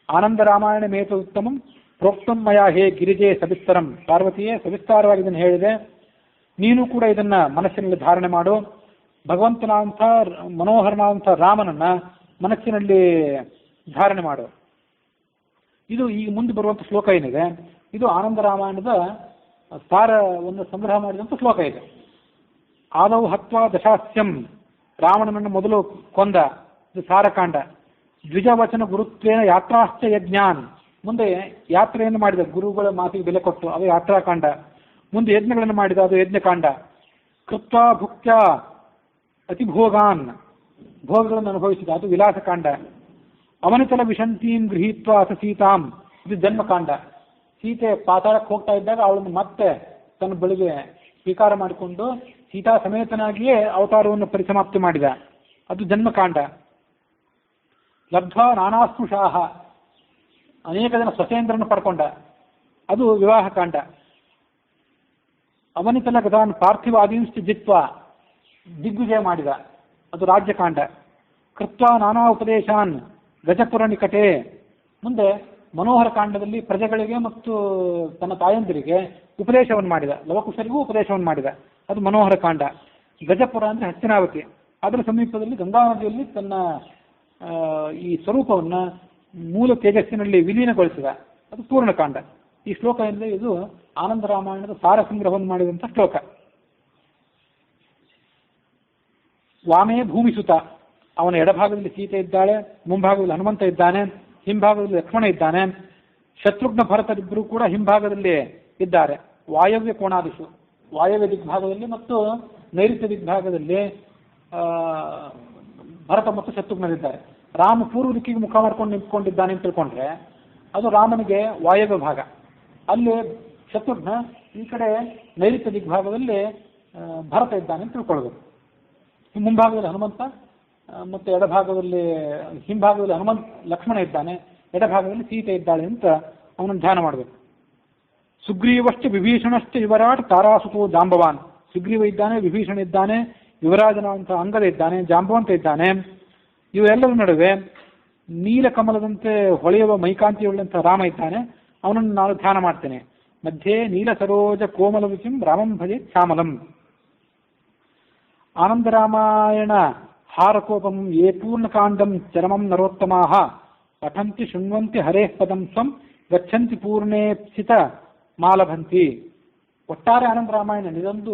ಆನಂದ ರಾಮಾಯಣ ಮೇತ ಉತ್ತಮಂ ಪ್ರೋಕ್ತಂ ಮಯಾ ಹೇ ಗಿರಿಜೆ ಸವಿಸ್ತರಂ. ಪಾರ್ವತಿಯೇ, ಸವಿಸ್ತಾರವಾಗಿ ಇದನ್ನು ಹೇಳಿದೆ, ನೀನು ಕೂಡ ಇದನ್ನ ಮನಸ್ಸಿನಲ್ಲಿ ಧಾರಣೆ ಮಾಡು. ಭಗವಂತನಾದಂಥ ಮನೋಹರನಾದಂಥ ರಾಮನನ್ನ ಮನಸ್ಸಿನಲ್ಲಿ ಧಾರಣೆ ಮಾಡು. ಇದು ಈಗ ಮುಂದೆ ಬರುವಂಥ ಶ್ಲೋಕ ಏನಿದೆ ಇದು ಆನಂದ ರಾಮಾಯಣದ ಸಾರವನ್ನು ಸಂಗ್ರಹ ಮಾಡಿದಂಥ ಶ್ಲೋಕ ಇದೆ. ಆದೌ ಹತ್ವಾ ದಶಾಸ್ಯಂ. ರಾವಣನನ್ನು ಮೊದಲು ಕೊಂದ, ಇದು ಸಾರಕಾಂಡ. ದ್ವಿಜವಚನ ಗುರುತ್ವೇನ ಯಾತ್ರಾಶ್ಚ ಯಜ್ಞಾನ್. ಮುಂದೆ ಯಾತ್ರೆಯನ್ನು ಮಾಡಿದ, ಗುರುಗಳ ಮಾತಿಗೆ ಬೆಲೆ ಕೊಟ್ಟು, ಅದು ಯಾತ್ರಾಕಾಂಡ. ಮುಂದೆ ಯಜ್ಞಗಳನ್ನು ಮಾಡಿದ, ಅದು ಯಜ್ಞಕಾಂಡ. ಕೃತ್ವಾ ಭುಕ್ತ್ಯ ಅತಿಭೋಗಾನ್. ಭೋಗಗಳನ್ನು ಅನುಭವಿಸಿದ, ಅದು ವಿಲಾಸಕಾಂಡ. ಅವನಿತಲ ವಿಶಂತೀಂ ಗೃಹೀತ್ವ ಅಥ ಸೀತಾಂ. ಇದು ಜನ್ಮಕಾಂಡ. ಸೀತೆ ಪಾತಾಳಕ್ಕೆ ಹೋಗ್ತಾ ಇದ್ದಾಗ ಅವಳನ್ನು ಮತ್ತೆ ತನ್ನ ಬಳಿಗೆ ಸ್ವೀಕಾರ ಮಾಡಿಕೊಂಡು ಸೀತಾ ಸಮೇತನಾಗಿಯೇ ಅವತಾರವನ್ನು ಪರಿಸಮಾಪ್ತಿ ಮಾಡಿದ, ಅದು ಜನ್ಮಕಾಂಡ. ಲಬ್ಧ್ವಾ ನಾನಾಸ್ಪೃಶಾಹ. ಅನೇಕ ಜನ ಸ್ವಸೇಂದ್ರನ್ನು ಪಡ್ಕೊಂಡ, ಅದು ವಿವಾಹಕಾಂಡ. ಅವನಿತಲ ಗದಾನ್ ಪಾರ್ಥಿವಾದೀಂಶ್ಚ ಜಿತ್ವ. ದಿಗ್ವಿಜಯ ಮಾಡಿದ, ಅದು ರಾಜ್ಯಕಾಂಡ. ಕೃತ್ವಾ ನಾನಾ ಉಪದೇಶಾನ್ ಗಜಪುರ ನಿಕಟೆ. ಮುಂದೆ ಮನೋಹರ ಕಾಂಡದಲ್ಲಿ ಪ್ರಜೆಗಳಿಗೆ ಮತ್ತು ತನ್ನ ತಾಯಂದಿರಿಗೆ ಉಪದೇಶವನ್ನು ಮಾಡಿದ, ಲವಕುಶರಿಗೂ ಉಪದೇಶವನ್ನು ಮಾಡಿದ, ಅದು ಮನೋಹರ ಕಾಂಡ. ಗಜಪುರ ಅಂದರೆ ಹಸ್ತಿನಾವತಿ, ಅದರ ಸಮೀಪದಲ್ಲಿ ಗಂಗಾ ನದಿಯಲ್ಲಿ ತನ್ನ ಈ ಸ್ವರೂಪವನ್ನು ಮೂಲ ತೇಜಸ್ಸಿನಲ್ಲಿ ವಿಲೀನಗೊಳಿಸಿದ, ಅದು ಪೂರ್ಣಕಾಂಡ. ಈ ಶ್ಲೋಕ ಏನಿದೆ ಇದು ಆನಂದ ರಾಮಾಯಣದ ಸಾರ ಸಂಗ್ರಹವನ್ನು ಮಾಡಿದಂಥ ಶ್ಲೋಕ. ವಾಮೇ ಭೂಮಿಸುತ. ಅವನ ಎಡಭಾಗದಲ್ಲಿ ಸೀತೆ ಇದ್ದಾಳೆ, ಮುಂಭಾಗದಲ್ಲಿ ಹನುಮಂತ ಇದ್ದಾನೆ, ಹಿಂಭಾಗದಲ್ಲಿ ಲಕ್ಷ್ಮಣ ಇದ್ದಾನೆ. ಶತ್ರುಘ್ನ ಭರತರಿಬ್ಬರೂ ಕೂಡ ಹಿಂಭಾಗದಲ್ಲಿ ಇದ್ದಾರೆ. ವಾಯವ್ಯ ಕೋಣಾದಿಶು, ವಾಯವ್ಯ ದಿಗ್ಭಾಗದಲ್ಲಿ ಮತ್ತು ನೈಋತ್ಯ ದಿಗ್ಭಾಗದಲ್ಲಿ ಭರತ ಮತ್ತು ಶತ್ರುಘ್ನರಿದ್ದಾರೆ. ರಾಮ ಪೂರ್ವ ದಿಕ್ಕಿಗೆ ಮುಖ ಮಾಡ್ಕೊಂಡು ನಿಂತ್ಕೊಂಡಿದ್ದಾನೆ ಅಂತ ತಿಳ್ಕೊಂಡ್ರೆ ಅದು ರಾಮನಿಗೆ ವಾಯವ್ಯ ಭಾಗ, ಅಲ್ಲಿ ಶತ್ರುಘ್ನ ಈ ಕಡೆ ನೈಋತ್ಯ ದಿಗ್ಭಾಗದಲ್ಲಿ ಭರತ ಇದ್ದಾನೆ ಅಂತ ತಿಳ್ಕೊಳ್ಬೇಕು. ಮುಂಭಾಗದಲ್ಲಿ ಹನುಮಂತ ಮತ್ತು ಎಡಭಾಗದಲ್ಲಿ ಹಿಂಭಾಗದಲ್ಲಿ ಲಕ್ಷ್ಮಣ ಇದ್ದಾನೆ, ಎಡಭಾಗದಲ್ಲಿ ಸೀತೆ ಇದ್ದಾಳೆ ಅಂತ ಅವನನ್ನು ಧ್ಯಾನ ಮಾಡಬೇಕು. ಸುಗ್ರೀವಶ್ಚ ವಿಭೀಷಣಶ್ಚ ಯುವರಾಟ್ ತಾರಾಸುತೋ ಜಾಂಬವಾನ್. ಸುಗ್ರೀವ ಇದ್ದಾನೆ, ವಿಭೀಷಣ ಇದ್ದಾನೆ, ಯುವರಾಜನ ಅಂತ ಅಂಗದ ಇದ್ದಾನೆ, ಜಾಂಬವಂತ ಇದ್ದಾನೆ. ಇವೆಲ್ಲರ ನಡುವೆ ನೀಲಕಮಲದಂತೆ ಹೊಳೆಯುವ ಮೈಕಾಂತಿಯುಳ್ಳಂಥ ರಾಮ ಇದ್ದಾನೆ, ಅವನನ್ನು ನಾನು ಧ್ಯಾನ ಮಾಡ್ತೇನೆ. ಮಧ್ಯೆ ನೀಲ ಸರೋಜ ಕೋಮಲ ರುಚಿಂ ರಾಮಂ ಭಜೆ ಶ್ಯಾಮಲಂ. ಆನಂದರಾಮಾಯಣ ಹಾರಕೋಪಂ ಯೇ ಪೂರ್ಣಕಾಂಡಂ ಚರಮಂ ನರೋತ್ತಮಾಃ ಪಠಂತಿ ಶೃಣ್ವಂತಿ ಹರೇಃ ಪದಂ ಸ್ವಂ ಗಚ್ಚಂತಿ ಪೂರ್ಣೇಪ್ಸಿತ ಮಾಲಭಂತಿ. ಒಟ್ಟಾರೆ ಆನಂದ ರಾಮಾಯಣ ಇದೊಂದು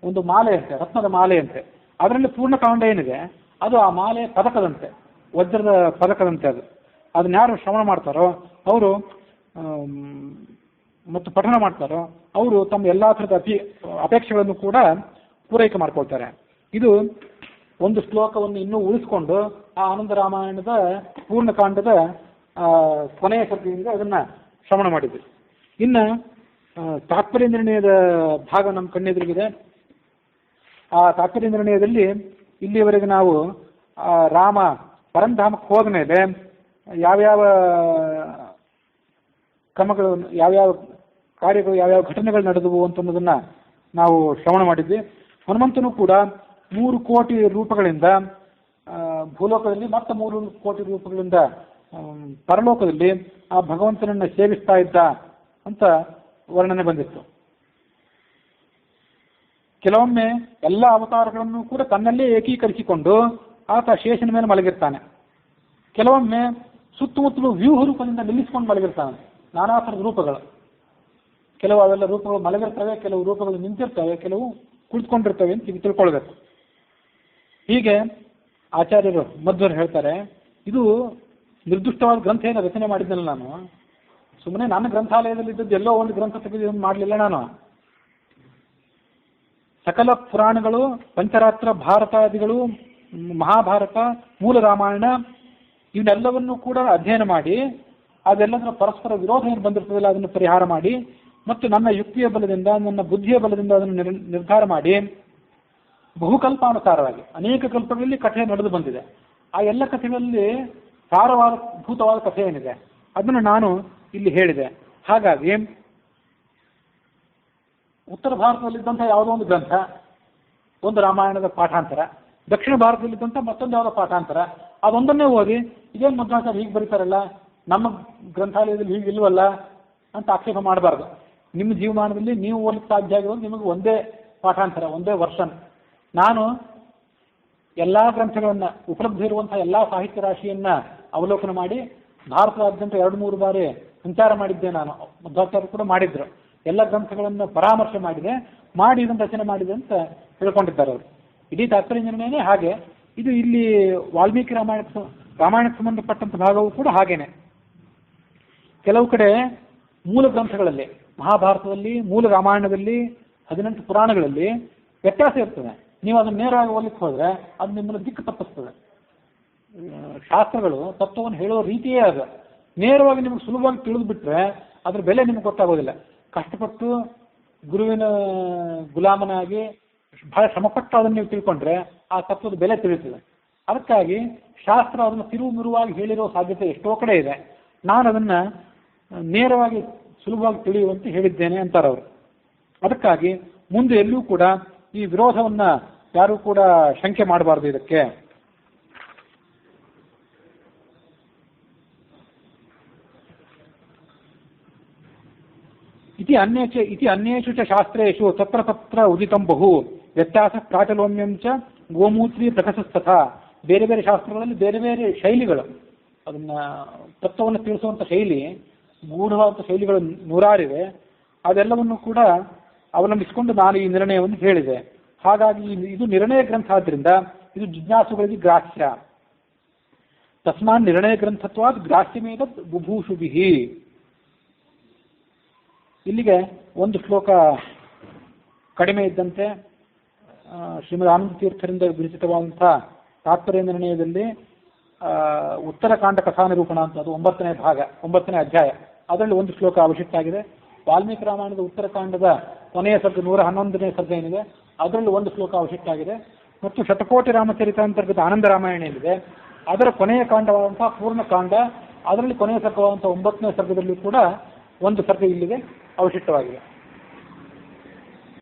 ಒಂದು ಮಾಲೆ ಅಂತೆ, ರತ್ನದ ಮಾಲೆ ಅಂತೆ. ಅದರಲ್ಲಿ ಪೂರ್ಣಕಾಂಡ ಏನಿದೆ ಅದು ಆ ಮಾಲೆ ಪದಕದಂತೆ, ವಜ್ರದ ಪದಕದಂತೆ. ಅದನ್ನ ಯಾರು ಶ್ರವಣ ಮಾಡ್ತಾರೋ ಅವರು ಮತ್ತು ಪಠಣ ಮಾಡ್ತಾರೋ ಅವರು ತಮ್ಮ ಎಲ್ಲ ಥರದ ಅಪೇಕ್ಷೆಗಳನ್ನು ಕೂಡ ಪೂರೈಕೆ ಮಾಡ್ಕೊಳ್ತಾರೆ. ಇದು ಒಂದು ಶ್ಲೋಕವನ್ನು ಇನ್ನೂ ಉಳಿಸ್ಕೊಂಡು ಆ ಆನಂದ ರಾಮಾಯಣದ ಪೂರ್ಣಕಾಂಡದ ಕೊನೆಯ ಸರ್ತಿಯಿಂದ ಅದನ್ನ ಶ್ರವಣ ಮಾಡಿದ್ವಿ. ಇನ್ನು ತಾತ್ಪರ್ಯ ನಿರ್ಣಯದ ಭಾಗ ನಮ್ಮ ಕಣ್ಣೆದುರಿಗಿದೆ. ಆ ತಾತ್ಪರ್ಯ ನಿರ್ಣಯದಲ್ಲಿ ಇಲ್ಲಿಯವರೆಗೆ ನಾವು ರಾಮ ಪರಂಧಾಮಕ್ಕೆ ಹೋದ ಮೇಲೆ ಯಾವ್ಯಾವ ಕ್ರಮಗಳು, ಯಾವ್ಯಾವ ಕಾರ್ಯಗಳು, ಯಾವ್ಯಾವ ಘಟನೆಗಳು ನಡೆದವು ಅಂತನ್ನೋದನ್ನ ನಾವು ಶ್ರವಣ ಮಾಡಿದ್ವಿ. ಹನುಮಂತನು ಕೂಡ 3 ಕೋಟಿ ರೂಪಗಳಿಂದ ಭೂಲೋಕದಲ್ಲಿ ಮತ್ತು 3 ಕೋಟಿ ರೂಪಗಳಿಂದ ಪರಲೋಕದಲ್ಲಿ ಆ ಭಗವಂತನನ್ನು ಸೇವಿಸ್ತಾ ಇದ್ದ ಅಂತ ವರ್ಣನೆ ಬಂದಿತ್ತು. ಕೆಲವೊಮ್ಮೆ ಎಲ್ಲ ಅವತಾರಗಳನ್ನು ಕೂಡ ತನ್ನಲ್ಲೇ ಏಕೀಕರಿಸಿಕೊಂಡು ಆತ ಶೇಷನ ಮೇಲೆ ಮಲಗಿರ್ತಾನೆ. ಕೆಲವೊಮ್ಮೆ ಸುತ್ತಮುತ್ತಲು ವ್ಯೂಹ ರೂಪದಿಂದ ನಿಲ್ಲಿಸಿಕೊಂಡು ಮಲಗಿರ್ತಾನೆ. ನಾನಾ ಥರದ ರೂಪಗಳು, ಕೆಲವು ಅವೆಲ್ಲ ರೂಪಗಳು ಮಲಗಿರ್ತವೆ, ಕೆಲವು ರೂಪಗಳು ನಿಂತಿರ್ತವೆ, ಕೆಲವು ಕುಳಿತುಕೊಂಡಿರ್ತವೆ ಅಂತ ತಿಳ್ಕೊಳ್ಬೇಕು. ಹೀಗೆ ಆಚಾರ್ಯರು ಮಧ್ವರು ಹೇಳ್ತಾರೆ, ಇದು ನಿರ್ದಿಷ್ಟವಾದ ಗ್ರಂಥ ಏನು ರಚನೆ ಮಾಡಿದ್ದಲ್ಲ ನಾನು, ಸುಮ್ಮನೆ ನನ್ನ ಗ್ರಂಥಾಲಯದಲ್ಲಿ ಇದ್ದದ್ದು ಎಲ್ಲೋ ಒಂದು ಗ್ರಂಥ ತೆಗೆದು ಮಾಡಲಿಲ್ಲ ನಾನು. ಸಕಲ ಪುರಾಣಗಳು, ಪಂಚರಾತ್ರ, ಭಾರತಾದಿಗಳು, ಮಹಾಭಾರತ, ಮೂಲ ರಾಮಾಯಣ ಇವನ್ನೆಲ್ಲವನ್ನು ಕೂಡ ಅಧ್ಯಯನ ಮಾಡಿ ಅದೆಲ್ಲದರ ಪರಸ್ಪರ ವಿರೋಧ ಏನು ಬಂದಿರ್ತದಲ್ಲ ಅದನ್ನು ಪರಿಹಾರ ಮಾಡಿ ಮತ್ತು ನನ್ನ ಯುಕ್ತಿಯ ಬಲದಿಂದ, ನನ್ನ ಬುದ್ಧಿಯ ಬಲದಿಂದ ಅದನ್ನು ನಿರ್ಧಾರ ಮಾಡಿ ಬಹುಕಲ್ಪಾನುಸಾರವಾಗಿ ಅನೇಕ ಕಲ್ಪಗಳಲ್ಲಿ ಕಥೆ ನಡೆದು ಬಂದಿದೆ. ಆ ಎಲ್ಲ ಕಥೆಗಳಲ್ಲಿ ಸಾರವಾದ ಭೂತವಾದ ಕಥೆ ಏನಿದೆ ಅದನ್ನು ನಾನು ಇಲ್ಲಿ ಹೇಳಿದೆ. ಹಾಗಾಗಿ ಉತ್ತರ ಭಾರತದಲ್ಲಿದ್ದಂಥ ಯಾವುದೋ ಒಂದು ಗ್ರಂಥ ಒಂದು ರಾಮಾಯಣದ ಪಾಠಾಂತರ, ದಕ್ಷಿಣ ಭಾರತದಲ್ಲಿದ್ದಂಥ ಮತ್ತೊಂದು ಯಾವುದೋ ಪಾಠಾಂತರ, ಅದೊಂದನ್ನೇ ಓದಿ ಇದೇನು ಮಧ್ವಾಚಾರ್ಯ ಹೀಗೆ ಬರೀತಾರಲ್ಲ, ನಮ್ಮ ಗ್ರಂಥಾಲಯದಲ್ಲಿ ಹೀಗೆ ಇಲ್ವಲ್ಲ ಅಂತ ಆಕ್ಷೇಪ ಮಾಡಬಾರ್ದು. ನಿಮ್ಮ ಜೀವಮಾನದಲ್ಲಿ ನೀವು ಓದಲಿಕ್ಕೆ ಸಾಧ್ಯ ಆಗಿರೋದು ನಿಮಗೆ ಒಂದೇ ಪಾಠಾಂತರ, ಒಂದೇ ವರ್ಷನ್. ನಾನು ಎಲ್ಲ ಗ್ರಂಥಗಳನ್ನು, ಉಪಲಬ್ಧ ಇರುವಂತಹ ಎಲ್ಲ ಸಾಹಿತ್ಯ ರಾಶಿಯನ್ನ ಅವಲೋಕನ ಮಾಡಿ ಭಾರತದಾದ್ಯಂತ 2-3 ಬಾರಿ ಸಂಚಾರ ಮಾಡಿದ್ದೆ ನಾನು. ಮಧ್ವಾಚಾರ್ಯರು ಕೂಡ ಮಾಡಿದ್ರು. ಎಲ್ಲ ಗ್ರಂಥಗಳನ್ನು ಪರಾಮರ್ಶೆ ಮಾಡಿ ಇದನ್ನು ರಚನೆ ಮಾಡಿದೆ ಅಂತ ತಿಳ್ಕೊಂಡಿದ್ದಾರೆ ಅವರು. ಇಡೀ ತಾತ್ಪರ್ಯ ನಿರ್ಣಯನೇ ಹಾಗೆ. ಇದು ಇಲ್ಲಿ ವಾಲ್ಮೀಕಿ ರಾಮಾಯಣಕ್ಕೆ ಸಂಬಂಧಪಟ್ಟಂತ ಭಾಗವೂ ಕೂಡ ಹಾಗೇನೆ. ಕೆಲವು ಕಡೆ ಮೂಲ ಗ್ರಂಥಗಳಲ್ಲಿ, ಮಹಾಭಾರತದಲ್ಲಿ, ಮೂಲ ರಾಮಾಯಣದಲ್ಲಿ, 18 ಪುರಾಣಗಳಲ್ಲಿ ವ್ಯತ್ಯಾಸ ಇರ್ತದೆ. ನೀವು ಅದನ್ನು ನೇರವಾಗಿ ಓದಲಿಕ್ಕೆ ಹೋದರೆ ಅದು ನಿಮ್ಮನ್ನು ದಿಕ್ಕು ತಪ್ಪಿಸ್ತದೆ. ಶಾಸ್ತ್ರಗಳು ತತ್ವವನ್ನು ಹೇಳುವ ರೀತಿಯೇ ಅದು. ನೇರವಾಗಿ ನಿಮಗೆ ಸುಲಭವಾಗಿ ತಿಳಿದು ಬಿಟ್ರೆ ಅದ್ರ ಬೆಲೆ ನಿಮ್ಗೆ ಗೊತ್ತಾಗೋದಿಲ್ಲ. ಕಷ್ಟಪಟ್ಟು ಗುರುವಿನ ಗುಲಾಮನಾಗಿ ಬಹಳ ಶ್ರಮಪಟ್ಟು ಅದನ್ನು ನೀವು ತಿಳ್ಕೊಂಡ್ರೆ ಆ ತತ್ವದ ಬೆಲೆ ತಿಳಿಯುತ್ತದೆ. ಅದಕ್ಕಾಗಿ ಶಾಸ್ತ್ರ ಅದನ್ನು ತಿರುವು ಮುರುವಾಗಿ ಹೇಳಿರೋ ಸಾಧ್ಯತೆ ಎಷ್ಟೋ ಕಡೆ ಇದೆ. ನಾನು ಅದನ್ನು ನೇರವಾಗಿ ಸುಲಭವಾಗಿ ತಿಳಿಯುವಂತೆ ಹೇಳಿದ್ದೇನೆ ಅಂತಾರೆ ಅವರು. ಅದಕ್ಕಾಗಿ ಮುಂದೆ ಎಲ್ಲೂ ಕೂಡ ಈ ವಿರೋಧವನ್ನ ಯಾರೂ ಕೂಡ ಶಂಕೆ ಮಾಡಬಾರ್ದು. ಇದಕ್ಕೆ ಇತಿ ಅನ್ಯೇಷು ಚ ಶಾಸ್ತ್ರೇಷು ತತ್ರ ತತ್ರ ಉದಿತಂ ಬಹು ವ್ಯತ್ಯಾಸ ಪ್ರಾಚಲೋಮ್ಯಂ ಚ ಗೋಮೂತ್ರಿ ಪ್ರಕಸಸ್ತಥ. ಬೇರೆ ಬೇರೆ ಶಾಸ್ತ್ರಗಳಲ್ಲಿ ಬೇರೆ ಬೇರೆ ಶೈಲಿಗಳು, ಅದನ್ನ ತತ್ವವನ್ನು ತಿಳಿಸುವಂಥ ಶೈಲಿ, ಗೂಢವಾದ ಶೈಲಿಗಳು ನೂರಾರಿವೆ. ಅದೆಲ್ಲವನ್ನು ಕೂಡ ಅವಲಂಬಿಸಿಕೊಂಡು ನಾನು ಈ ನಿರ್ಣಯವನ್ನು ಹೇಳಿದೆ. ಹಾಗಾಗಿ ಇದು ನಿರ್ಣಯ ಗ್ರಂಥ ಆದ್ದರಿಂದ ಇದು ಜಿಜ್ಞಾಸುಗಳಿಗೆ ಗ್ರಾಹ್ಯ. ತಸ್ಮಾನ್ ನಿರ್ಣಯ ಗ್ರಂಥತ್ವಾದ್ ಗ್ರಾಹ್ಯಮೇತದ್ ಬುಭೂಷುಭಿಃ. ಇಲ್ಲಿಗೆ ಒಂದು ಶ್ಲೋಕ ಕಡಿಮೆ ಇದ್ದಂತೆ ಶ್ರೀಮದ್ ಆನಂದ ತೀರ್ಥರಿಂದ ವಿರಚಿತವಾದಂಥ ತಾತ್ಪರ್ಯ ನಿರ್ಣಯದಲ್ಲಿ ಉತ್ತರಕಾಂಡ ಕಥಾನಿರೂಪಣ ಅಂತ, ಅದು 9ನೇ ಭಾಗ, 9ನೇ ಅಧ್ಯಾಯ, ಅದರಲ್ಲಿ ಒಂದು ಶ್ಲೋಕ ಅವಶಿಷ್ಟ ಆಗಿದೆ. ವಾಲ್ಮೀಕಿ ರಾಮಾಯಣದ ಉತ್ತರಕಾಂಡದ ಕೊನೆಯ ಸರ್ಗ 111ನೇ ಸರ್ಗ ಏನಿದೆ ಅದರಲ್ಲಿ ಒಂದು ಶ್ಲೋಕ ಅವಶಿಷ್ಟ ಆಗಿದೆ. ಮತ್ತು ಶತಕೋಟಿ ರಾಮಚರಿತಾಂತರ್ಗತ ಆನಂದ ರಾಮಾಯಣ ಏನಿದೆ ಅದರ ಕೊನೆಯ ಕಾಂಡವಾದಂತಹ ಪೂರ್ಣಕಾಂಡ, ಅದರಲ್ಲಿ ಕೊನೆಯ ಸರ್ಗವಾದಂತಹ 9ನೇ ಸರ್ಗದಲ್ಲಿ ಕೂಡ ಒಂದು ಸರ್ಗ ಇಲ್ಲಿದೆ ಅವಶಿಷ್ಟವಾಗಿದೆ.